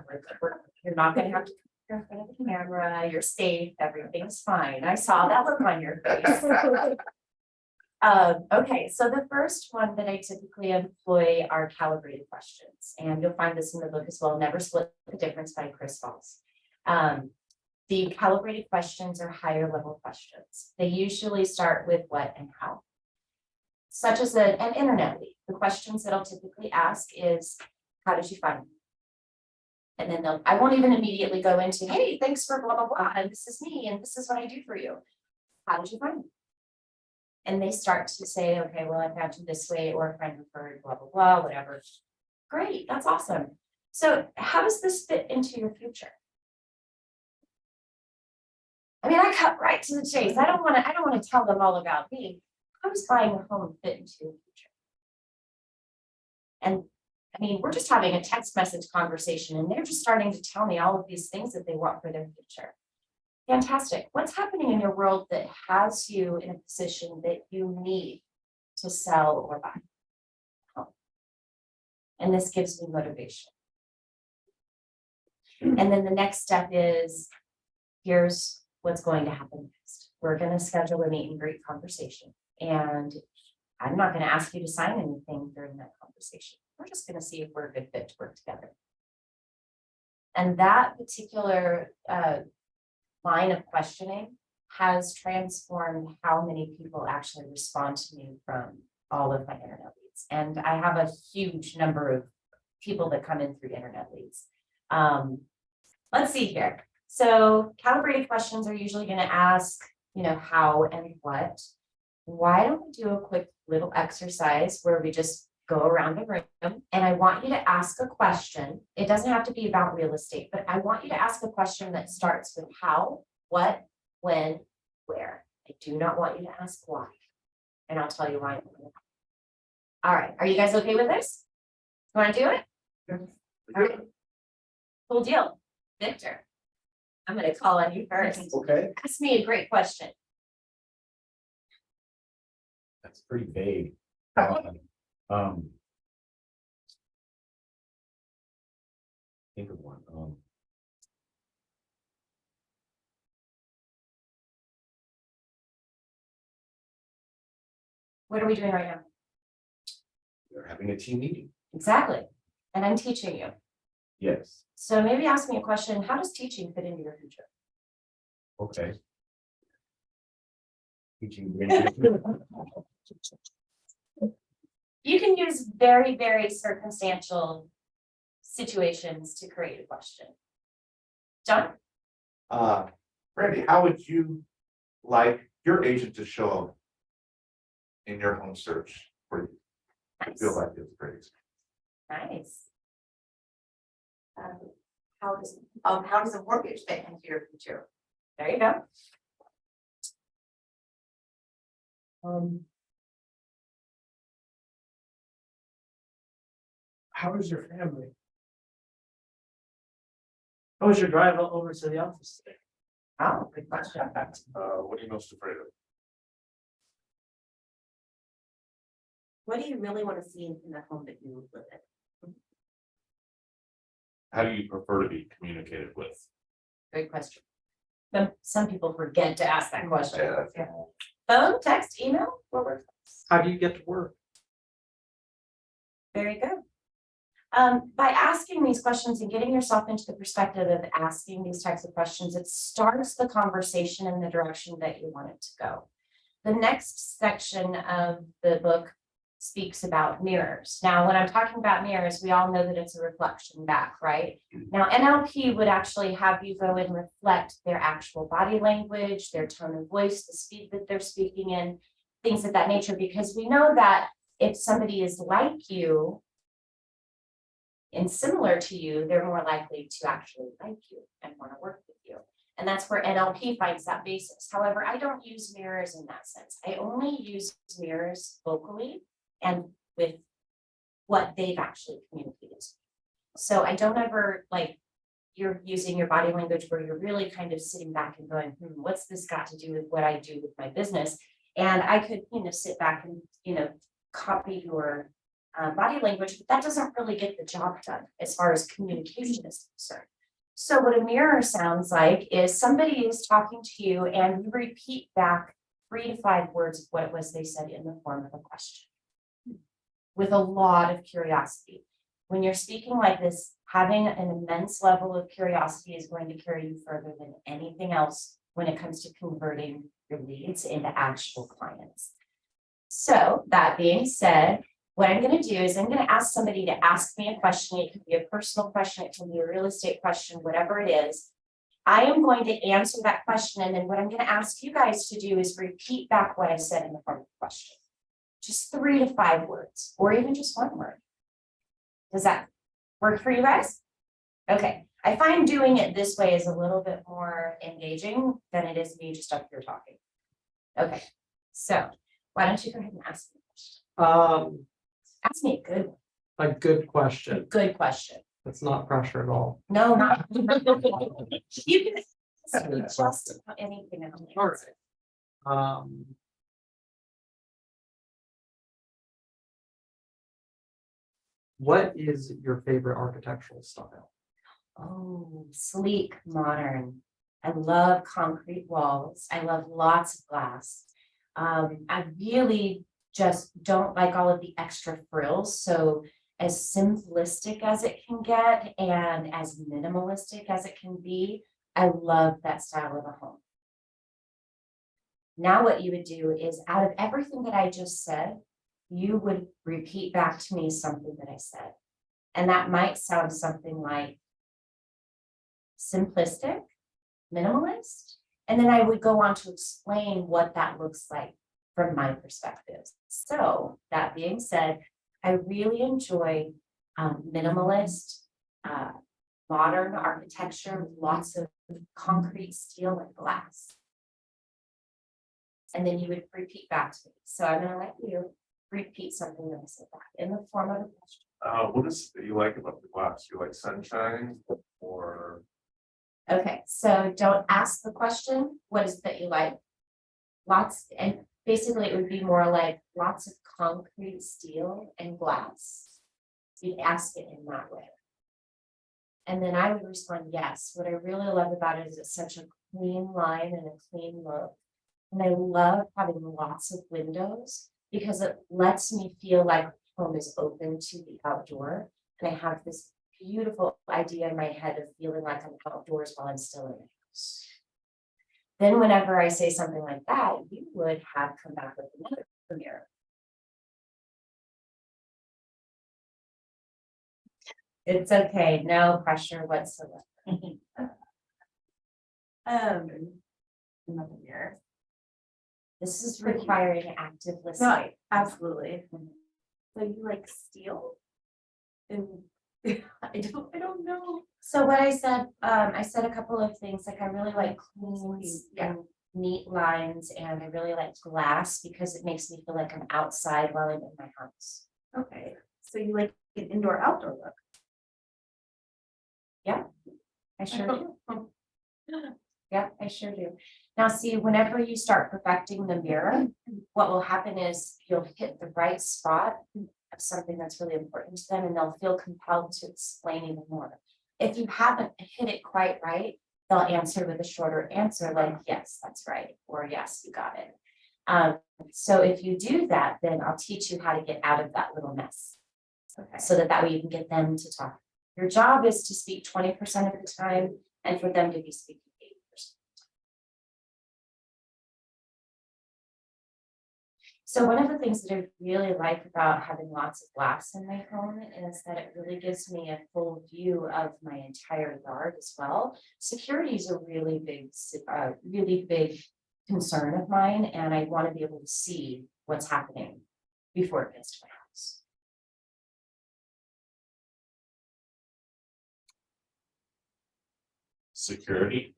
You're not going to have to come in front of the camera. You're safe. Everything's fine. I saw that look on your face. Okay, so the first one that I typically employ are calibrated questions, and you'll find this in the book as well, Never Split the Difference by Chris Falls. The calibrated questions are higher level questions. They usually start with what and how, such as an internet lead. The questions that I'll typically ask is, how did you find me? And then I won't even immediately go into, hey, thanks for blah, blah, blah, and this is me, and this is what I do for you. How did you find me? And they start to say, okay, well, I found you this way, or a friend referred, blah, blah, blah, whatever. Great, that's awesome. So how does this fit into your future? I mean, I cut right to the chase. I don't want to tell them all about me. How does buying a home fit into your future? And I mean, we're just having a text message conversation, and they're just starting to tell me all of these things that they want for their future. Fantastic. What's happening in your world that has you in a position that you need to sell or buy? And this gives me motivation. And then the next step is, here's what's going to happen next. We're going to schedule a meet and greet conversation. And I'm not going to ask you to sign anything during that conversation. We're just going to see if we're a good fit to work together. And that particular line of questioning has transformed how many people actually respond to me from all of my internet leads. And I have a huge number of people that come in through internet leads. Let's see here. So calibrated questions are usually going to ask, how and what. Why don't we do a quick little exercise where we just go around the room, and I want you to ask a question. It doesn't have to be about real estate, but I want you to ask a question that starts with how, what, when, where. I do not want you to ask why. And I'll tell you why. All right, are you guys okay with this? You want to do it? All right. Cool deal. Victor, I'm going to call on you first. Okay, Ask me a great question. that's pretty vague. Think of one. What are we doing right now? We're having a team meeting. Exactly. And I'm teaching you. Yes. So maybe ask me a question. How does teaching fit into your future? Okay. Teaching. You can use very, very circumstantial situations to create a question. John? Brandy, how would you like your agent to show up in your home search for you. I feel like it's great. Nice. How does a mortgage fit into your future? There you go. How is your family? How was your drive over to the office today? Oh, good question. What are you most afraid of? What do you really want to see in the home that you live in? How do you prefer to be communicated with? Great question. Some people forget to ask that question. Yeah. Phone, text, email, what works? How do you get to work? Very good. By asking these questions and getting yourself into the perspective of asking these types of questions, it starts the conversation in the direction that you want it to go. The next section of the book speaks about mirrors. Now, when I'm talking about mirrors, we all know that it's a reflection back, right? Now, NLP would actually have you go and reflect their actual body language, their tone of voice, the speed that they're speaking in, things of that nature, because we know that if somebody is like you and similar to you, they're more likely to actually like you and want to work with you. And that's where NLP finds that basis. However, I don't use mirrors in that sense. I only use mirrors vocally and with what they've actually communicated. So I don't ever like you're using your body language where you're really kind of sitting back and going, what's this got to do with what I do with my business? And I could, sit back and, copy your body language, but that doesn't really get the job done as far as communication is concerned. So what a mirror sounds like is somebody is talking to you and you repeat back 3 to 5 words of what it was they said in the form of a question with a lot of curiosity. When you're speaking like this, having an immense level of curiosity is going to carry you further than anything else when it comes to converting your leads into actual clients. So that being said, what I'm going to do is I'm going to ask somebody to ask me a question. It could be a personal question, it can be a real estate question, whatever it is. I am going to answer that question. And then what I'm going to ask you guys to do is repeat back what I said in the form of the question. Just 3 to 5 words, or even just 1 word. Does that work for you guys? Okay. I find doing it this way is a little bit more engaging than it is me just up here talking. Okay. So why don't you go ahead and ask me a question? Ask me a good one. A good A question. good question. That's not pressure at all. No, not. You can ask me just about anything else. All right. What is your favorite architectural style? Oh, sleek, modern. I love concrete walls. I love lots of glass. I really just don't like all of the extra frills. So as simplistic as it can get and as minimalistic as it can be, I love that style of a home. Now what you would do is out of everything that I just said, you would repeat back to me something that I said. And that might sound something like simplistic, minimalist. And then I would go on to explain what that looks like from my perspective. So that being said, I really enjoy minimalist, modern architecture with lots of concrete, steel, and glass. And then you would repeat back to me. So I'm going to let you repeat something that I said back in the form of a question. What is it you like about the glass? You like sunshine or? Okay, so don't ask the question, what is it that you like? Lots, and basically it would be more like lots of concrete, steel, and glass. You'd ask it in that way. And then I would respond, yes. What I really love about it is it's such a clean line and a clean look. And I love having lots of windows because it lets me feel like home is open to the outdoor. And I have this beautiful idea in my head of feeling like I'm outdoors while I'm still in the house. Then whenever I say something like that, you would have come back with another mirror. It's okay, no pressure whatsoever. Another mirror. This is requiring active listening. Absolutely. So you like steal? And I don't know. So what I said a couple of things, like I really like clean and neat lines, and I really like glass because it makes me feel like I'm outside while I'm in my house. Okay, so you like an indoor outdoor look? I sure do. Yeah, I sure do. Now, see, whenever you start perfecting the mirror, what will happen is you'll hit the right spot of something that's really important to them, and they'll feel compelled to explain even more. If you haven't hit it quite right, they'll answer with a shorter answer like, yes, that's right, or yes, you got it. So if you do that, then I'll teach you how to get out of that little mess. Okay. So that way you can get them to talk. Your job is to speak 20% of the time and for them to be speaking 80%. So one of the things that I really like about having lots of glass in my home is that it really gives me a full view of my entire yard as well. Security is a really big concern of mine, and I want to be able to see what's happening before it gets to my house. Security.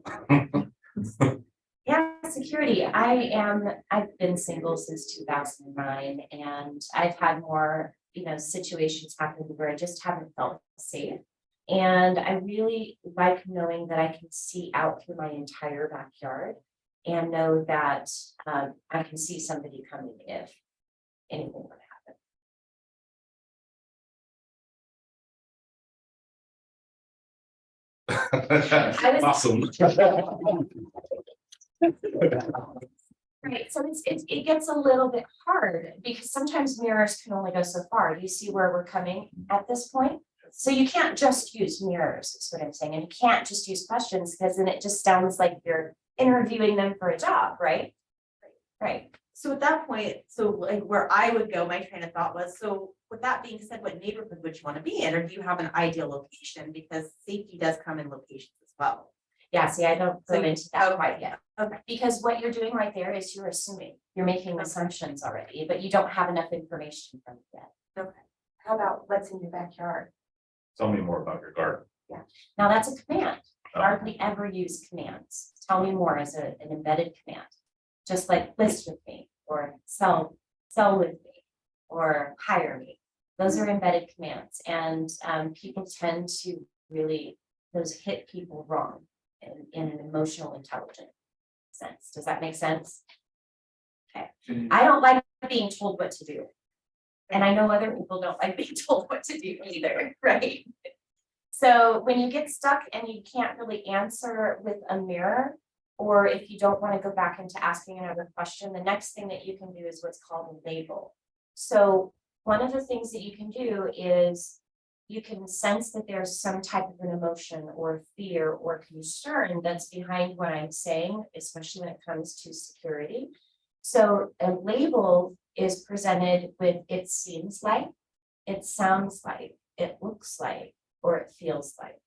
Yeah, security. I've been single since 2009, and I've had more, situations happen where I just haven't felt safe. And I really like knowing that I can see out through my entire backyard and know that I can see somebody coming if anything would happen. Awesome. Right, so it gets a little bit hard because sometimes mirrors can only go so far. Do you see where we're coming at this point? So you can't just use mirrors, is what I'm saying, and you can't just use questions because then it just sounds like you're interviewing them for a job, right? Right. So at that point, so like where I would go, my train of thought was, so with that being said, what neighborhood would you want to be in? Or do you have an ideal location? Because safety does come in locations as well. Yeah, see, I don't go So- into that okay. quite yet. Okay. Because what you're doing right there is you're assuming, you're making assumptions already, but you don't have enough information from it yet. Okay. How about what's in your backyard? Tell me more about your garden. Now that's a command. I hardly ever use commands. Tell me more as an embedded command. Just like list with me or sell with me or hire me. Those are embedded commands, and people tend to really, those hit people wrong in an emotional intelligent sense. Does that make sense? Okay. I don't like being told what to do. And I know other people don't like being told what to do either, right? So when you get stuck and you can't really answer with a mirror, or if you don't want to go back into asking another question, the next thing that you can do is what's called a label. So one of the things that you can do is you can sense that there's some type of an emotion or fear or concern that's behind what I'm saying, especially when it comes to security. So a label is presented with it seems like, it sounds like, it looks like, or it feels like.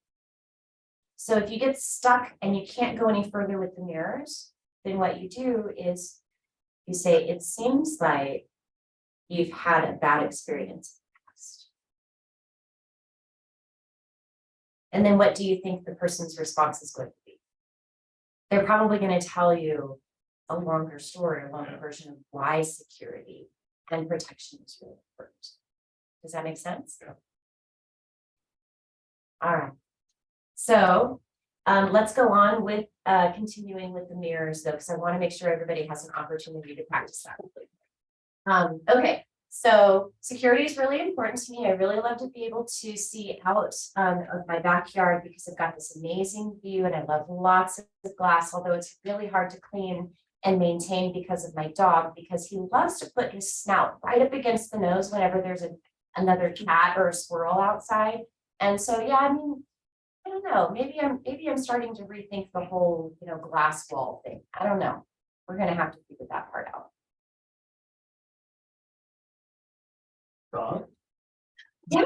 So if you get stuck and you can't go any further with the mirrors, then what you do is you say, it seems like you've had a bad experience in the past. And then what do you think the person's response is going to be? They're probably going to tell you a longer story, a longer version of why security and protection is really important. Does that make sense? Yeah. All right. So let's go on with continuing with the mirrors though, because I want to make sure everybody has an opportunity to practice that. Okay, so security is really important to me. I really love to be able to see out of my backyard because I've got this amazing view and I love lots of glass, although it's really hard to clean and maintain because of my dog, because he loves to put his snout right up against the nose whenever there's another cat or a squirrel outside. And so, yeah, I mean, I don't know, maybe I'm starting to rethink the whole, glass wall thing. I don't know. We're gonna have to figure that part out. Dog? Yeah.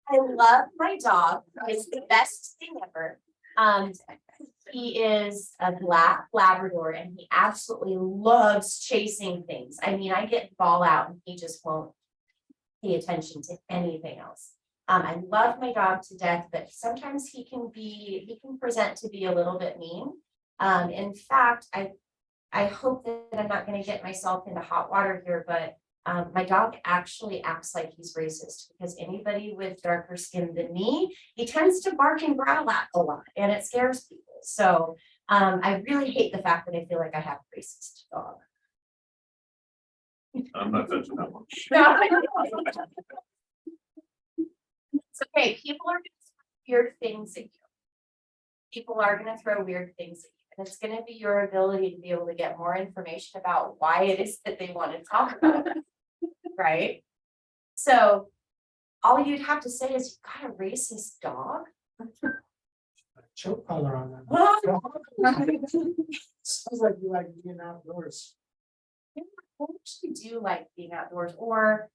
I love my dog. It's the best thing ever. He is a black Labrador and he absolutely loves chasing things. I mean, I get ball out and he just won't pay attention to anything else. I love my dog to death, but sometimes he can present to be a little bit mean. In fact, I hope that I'm not going to get myself into hot water here, but my dog actually acts like he's racist because anybody with darker skin than me, he tends to bark and growl at a lot and it scares people. So I really hate the fact that I feel like I have a racist dog. I'm not touching that one. It's okay, people are gonna throw weird things at you. People are gonna throw weird things at you. And it's gonna be your ability to be able to get more information about why it is that they want to talk about it. Right? So all you'd have to say is, you've got a racist dog. Choke collar on that. Sounds like you like being outdoors. I actually do like being outdoors, or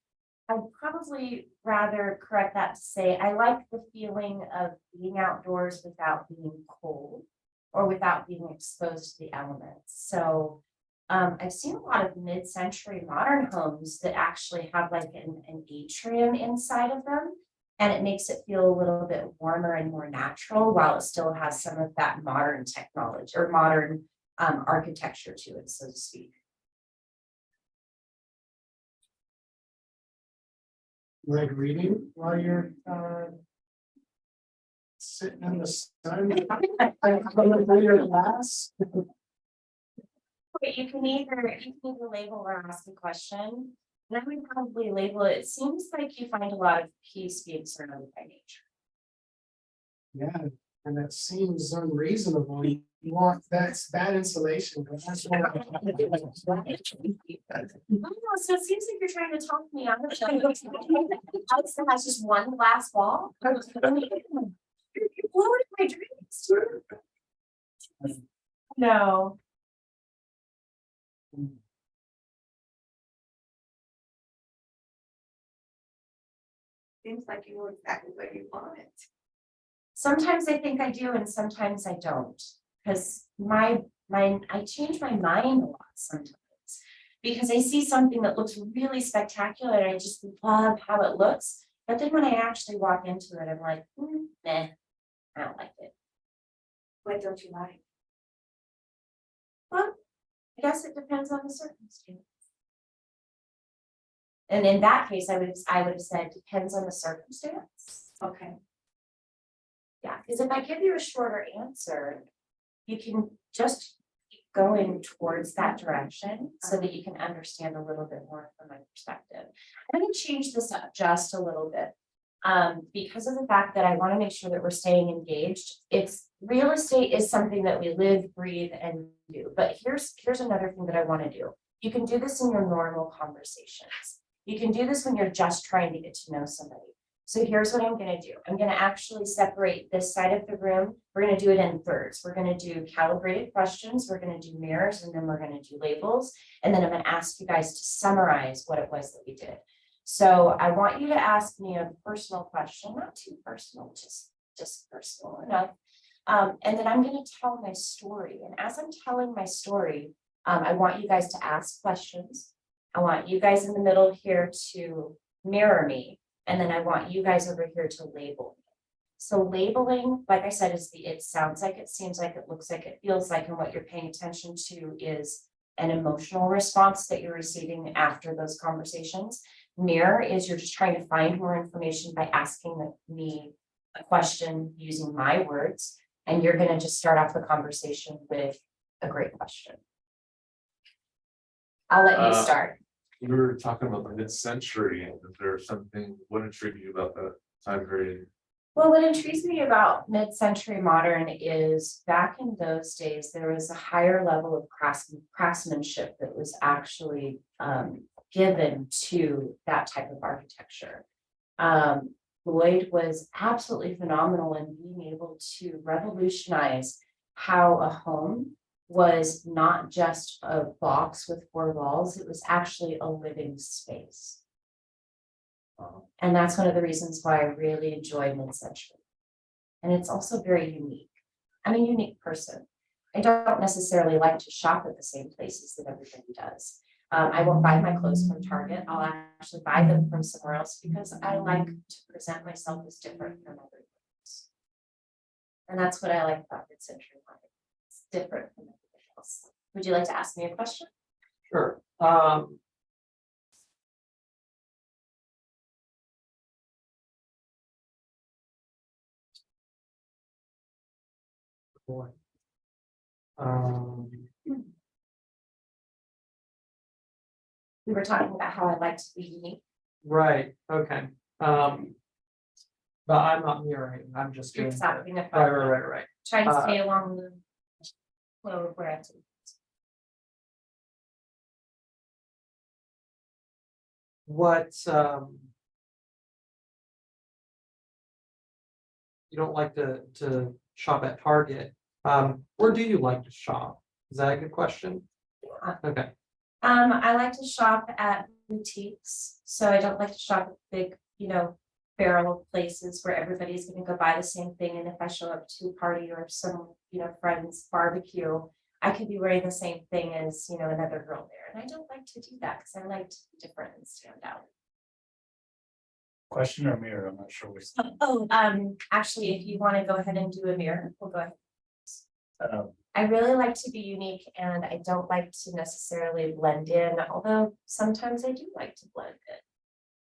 I'd probably rather correct that to say, I like the feeling of being outdoors without being cold or without being exposed to the elements. So I've seen a lot of mid-century modern homes that actually have like an atrium inside of them. And it makes it feel a little bit warmer and more natural while it still has some of that modern technology or modern architecture to it, so to speak. You like reading while you're sitting in the sun. Your class. Okay, you can either label or ask a question. And I would probably label it. It seems like you find a lot of peace being surrounded by nature. Yeah, and that seems unreasonable. You want that's bad insulation, but that's what. I don't know, so it seems like you're trying to talk me out of it. Alex has just one glass wall. You're blowing my dreams. No. Seems like you know exactly what you want. Sometimes I think I do and sometimes I don't. Because I change my mind a lot sometimes. Because I see something that looks really spectacular and I just love how it looks. But then when I actually walk into it, I'm like, nah, I don't like it. What don't you like? Well, I guess it depends on the circumstance. And in that case, I would have said depends on the circumstance. Okay. Yeah, because if I give you a shorter answer, you can just keep going towards that direction so that you can understand a little bit more from my perspective. I'm going to change this up just a little bit. Because of the fact that I want to make sure that we're staying engaged. Real estate is something that we live, breathe, and do. But here's another thing that I want to do. You can do this in your normal conversations. You can do this when you're just trying to get to know somebody. So here's what I'm going to do. I'm going to actually separate this side of the room. We're going to do it in thirds. We're going to do calibrated questions. We're going to do mirrors, and then we're going to do labels. And then I'm going to ask you guys to summarize what it was that we did. So I want you to ask me a personal question, not too personal, just personal enough. And then I'm going to tell my story. And as I'm telling my story, I want you guys to ask questions. I want you guys in the middle here to mirror me. And then I want you guys over here to label me. So labeling, like I said, is it sounds like, it seems like, it looks like, it feels like, and what you're paying attention to is an emotional response that you're receiving after those conversations. Mirror is you're just trying to find more information by asking me a question using my words. And you're going to just start off the conversation with a great question. I'll let you start. We were talking about the mid-century. Is there something, what intrigued you about that time period? Well, what intrigues me about mid-century modern is back in those days, there was a higher level of craftsmanship that was actually given to that type of architecture. Lloyd was absolutely phenomenal in being able to revolutionize how a home was not just a box with four walls, it was actually a living space. And that's one of the reasons why I really enjoy mid-century. And it's also very unique. I'm a unique person. I don't necessarily like to shop at the same places that everybody does. I won't buy my clothes from Target. I'll actually buy them from somewhere else because I like to present myself as different from everybody else. And that's what I like about mid-century market. It's different from everybody else. Would you like to ask me a question? Sure. Boy. We were talking about how I like to be unique. Right, okay. But I'm not mirroring, I'm just You're doing. talking Right, about right. trying to stay along the flow of where I do. What, you don't like to shop at Target, where do you like to shop? Is that a good question? Okay, I like to shop at boutiques, so I don't like to shop at big, barrel places where everybody's gonna go buy the same thing, and if I show up to a party or some, friend's barbecue, I could be wearing the same thing as, another girl there, and I don't like to do that, because I like to be different and stand out. Question or mirror, I'm not sure which. Actually, if you wanna go ahead and do a mirror, we'll go ahead. Um, I really like to be unique and I don't like to necessarily blend in, although sometimes I do like to blend in.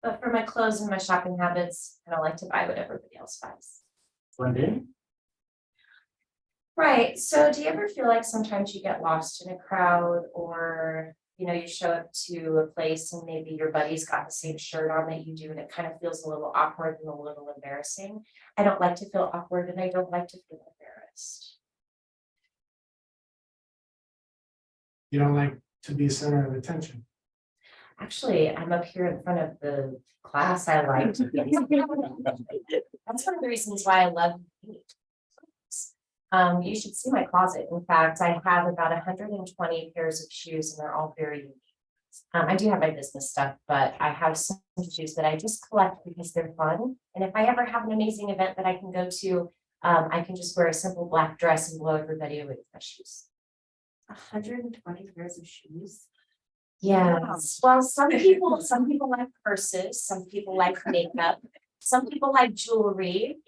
But for my clothes and my shopping habits, I don't like to buy what everybody else buys. Blend in. Right, so do you ever feel like sometimes you get lost in a crowd or, you show up to a place and maybe your buddy's got the same shirt on that you do and it kind of feels a little awkward and a little embarrassing? I don't like to feel awkward and I don't like to feel embarrassed. You don't like to be center of attention. Actually, I'm up here in front of the class. I like to be. That's one of the reasons why I love paint. You should see my closet. In fact, I have about 120 pairs of shoes and they're all very unique. I do have my business stuff, but I have some shoes that I just collect because they're fun. And if I ever have an amazing event that I can go to, I can just wear a simple black dress and blow everybody away with my shoes. 120 pairs of shoes. Yes, well, some people like purses, some people like makeup, some people like jewelry,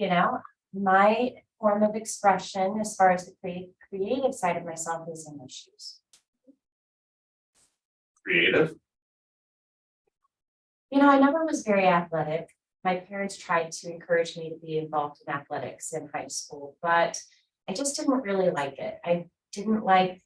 My form of expression as far as the creative side of myself is in my shoes. Creative. I never was very athletic. My parents tried to encourage me to be involved in athletics in high school, but I just didn't really like it. I didn't like,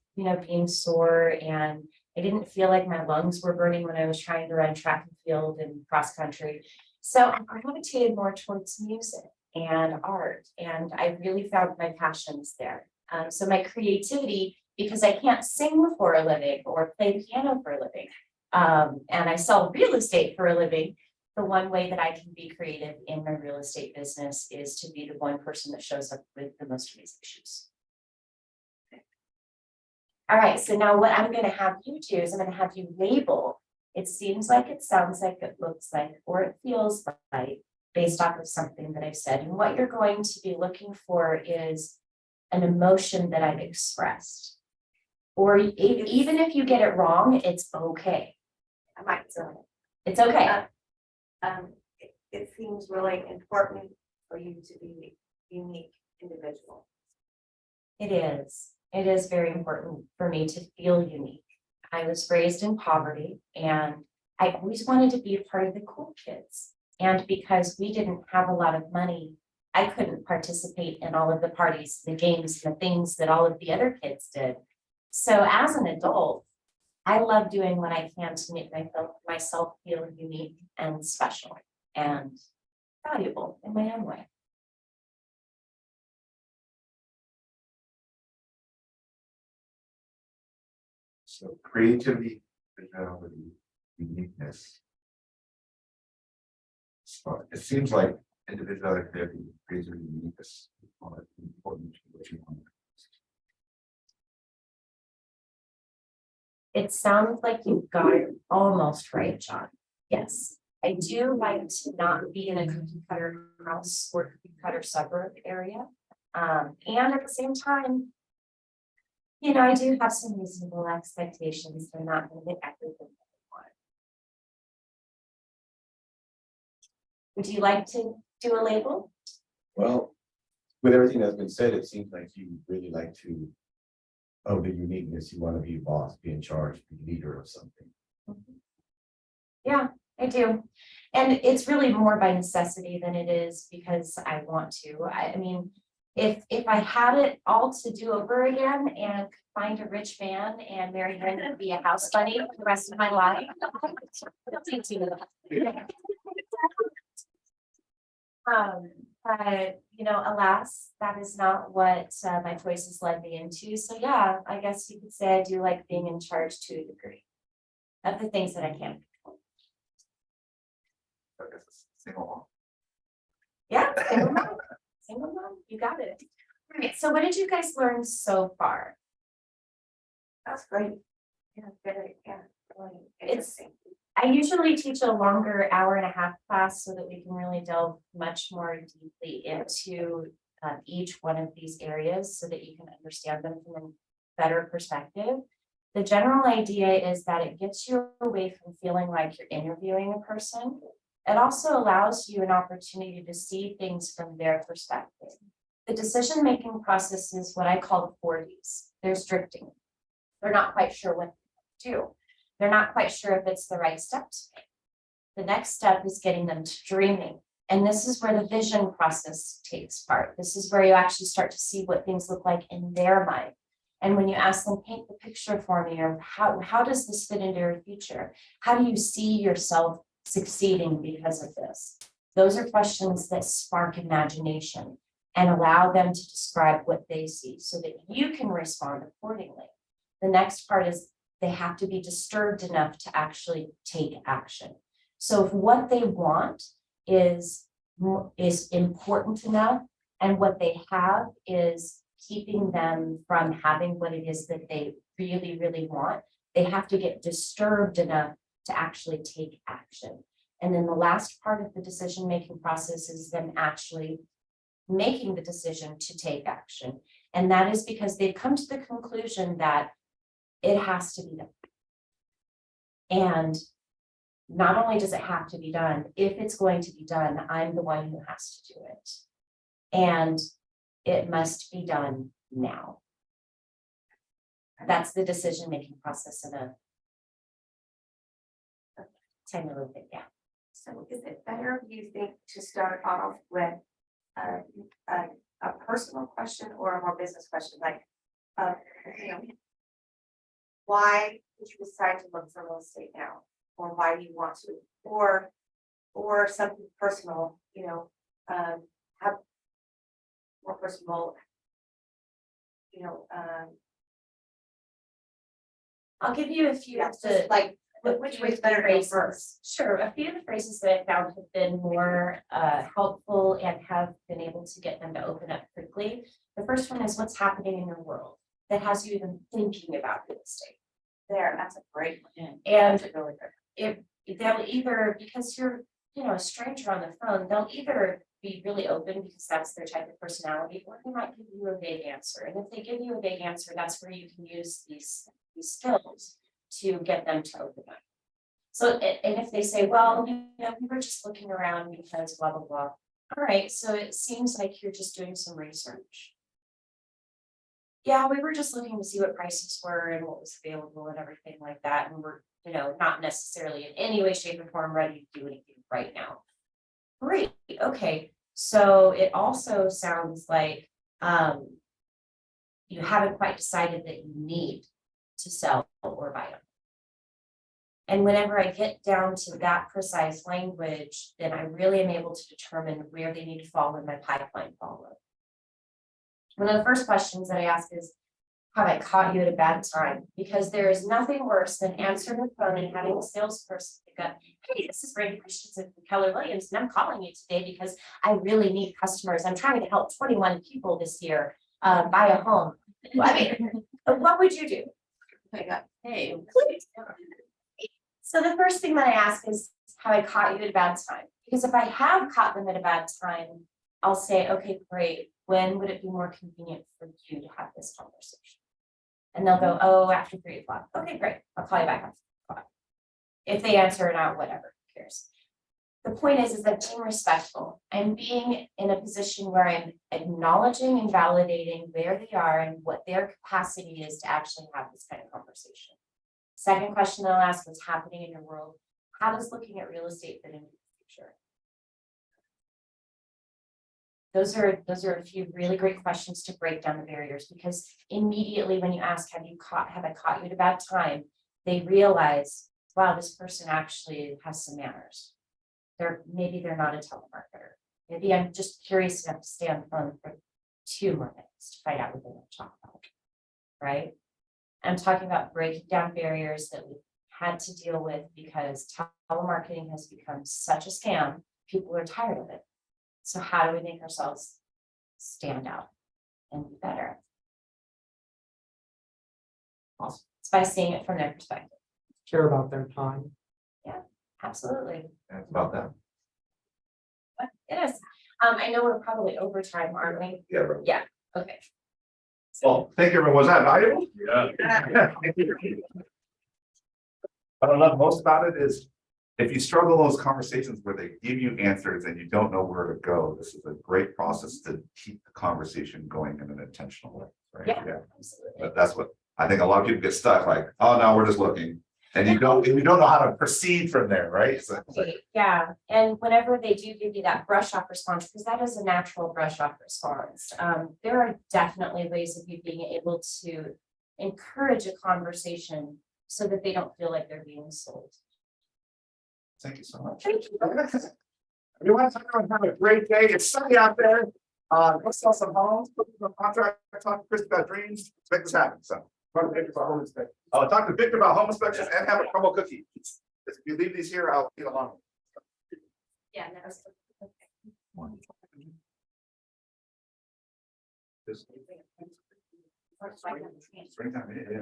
being sore and I didn't feel like my lungs were burning when I was trying to run track and field and cross country. So I gravitated more towards music and art, and I really found my passions there. So my creativity, because I can't sing for a living or play piano for a living, and I sell real estate for a living, the one way that I can be creative in my real estate business is to be the one person that shows up with the most amazing shoes. All right, so now what I'm gonna have you do is I'm gonna have you label. It seems like, it sounds like, it looks like, or it feels like, based off of something that I've said. And what you're going to be looking for is an emotion that I've expressed. Or even if you get it wrong, it's okay. I might say, It's okay. it seems really important for you to be unique individual. It is. It is very important for me to feel unique. I was raised in poverty and I always wanted to be a part of the cool kids. And because we didn't have a lot of money, I couldn't participate in all of the parties, the games, the things that all of the other kids did. So as an adult, I love doing what I can to make myself feel unique and special and valuable in my own way. So creativity, originality, uniqueness. So it seems like individuality, creativity, uniqueness are important to what you want. It sounds like you got it almost right, John. Yes, I do like to not be in a cookie cutter house or cookie cutter suburb area. And at the same time, you know, I do have some reasonable expectations. They're not gonna get everything that they want. Would you like to do a label? Well, with everything that's been said, it seems like you really like to. Of the uniqueness, you want to be a boss, be in charge, be leader of something. Yeah, I do. And it's really more by necessity than it is because I want to. I mean, if I had it all to do over again and could find a rich man and marry him and be a house bunny for the rest of my life. But you know, alas, that is not what my choices led me into. So yeah, I guess you could say I do like being in charge to a degree of the things that I can. I guess it's single mom. Yeah, single mom. Single mom, you got it. All right, so what did you guys learn so far? That's great. Yeah, very, yeah. Really interesting. I usually teach a longer 1.5-hour class so that we can really delve much more deeply into each one of these areas so that you can understand them from a better perspective. The general idea is that it gets you away from feeling like you're interviewing a person. It also allows you an opportunity to see things from their perspective. The decision-making process is what I call the 40s. There's drifting. They're not quite sure what to do. They're not quite sure if it's the right step to make. The next step is getting them to dreaming. And this is where the vision process takes part. This is where you actually start to see what things look like in their mind. And when you ask them, paint the picture for me, or how does this fit into your future? How do you see yourself succeeding because of this? Those are questions that spark imagination and allow them to describe what they see so that you can respond accordingly. The next part is they have to be disturbed enough to actually take action. So if what they want is important enough and what they have is keeping them from having what it is that they really, really want, they have to get disturbed enough to actually take action. And then the last part of the decision-making process is them actually making the decision to take action. And that is because they've come to the conclusion that it has to be done. And not only does it have to be done, if it's going to be done, I'm the one who has to do it. And it must be done now. That's the decision-making process in a 10-minute bit, yeah. So is it better, you think, to start off with a personal question or a more business question, like, you know, why did you decide to look for real estate now? Or why do you want to? Or something personal, you know, have more personal, you know, I'll give you a few of just the like, which way better to go phrases. first? Sure, a few of the phrases that I found have been more helpful and have been able to get them to open up quickly. The first one is what's happening in your world that has you even thinking about real estate. There, that's a great one. And That's a really good. if they'll either, because you're, you know, a stranger on the phone, they'll either be really open because that's their type of personality, or they might give you a vague answer. And if they give you a vague answer, that's where you can use these skills to get them to open up. So, and if they say, well, you know, we were just looking around because blah, blah, blah. All right, so it seems like you're just doing some research. Yeah, we were just looking to see what prices were and what was available and everything like that. And we're, you know, not necessarily in any way, shape, or form ready to do anything right now. Great, okay. So it also sounds like you haven't quite decided that you need to sell or buy them. And whenever I get down to that precise language, then I really am able to determine where they need to fall in my pipeline follow. One of the first questions that I ask is, have I caught you at a bad time? Because there is nothing worse than answering the phone and having a salesperson pick up, hey, this is Brandy Christensen from Keller Williams, and I'm calling you today because I really need customers. I'm trying to help 21 people this year buy a home. I mean, what would you do? Hey, please. So the first thing that I ask is, have I caught you at a bad time? Because if I have caught them at a bad time, I'll say, okay, great. when would it be more convenient for you to have this conversation? And they'll go, oh, after 3 o'clock. Okay, great. I'll call you back after 3 o'clock. If they answer it out, whatever, who cares? The point is that being respectful and being in a position where I'm acknowledging and validating where they are and what their capacity is to actually have this kind of conversation. Second question they'll ask, what's happening in your world? How does looking at real estate fit into the future? Those are a few really great questions to break down the barriers, because immediately when you ask, have I caught you at a bad time? They realize, wow, this person actually has some manners. Maybe they're not a telemarketer. Maybe I'm just curious enough to stay on the phone for 2 more minutes to find out what they want to talk about. Right? I'm talking about breaking down barriers that we've had to deal with because telemarketing has become such a scam. People are tired of it. So how do we make ourselves stand out and be better? Awesome. It's by seeing it from their perspective. Care about their time. Absolutely. And it's about that. It is. I know we're probably over time, aren't we? Yeah, right. Yeah, okay. Well, thank you, everyone. Was that valuable? Yeah. What I love most about it is if you struggle those conversations where they give you answers and you don't know where to go, this is a great process to keep the conversation going in an intentional way, right? Yeah. Absolutely. But that's what, I think a lot of people get stuck like, oh, no, we're just looking. And you don't know how to proceed from there, right? So it's like, Yeah, and whenever they do give you that brush off response, because that is a natural brush off response, there are definitely ways of you being able to encourage a conversation so that they don't feel like they're being sold. thank you so much. Thank you. Everyone, have a great day. It's sunny out there. Let's sell some homes, put some contract, talk to Chris about dreams, make this happen. So. Talk to Victor about home inspection. Oh, talk to Victor about home inspections and have a promo cookie. If you leave these here, I'll get along. Yeah, that was. Springtime, yeah.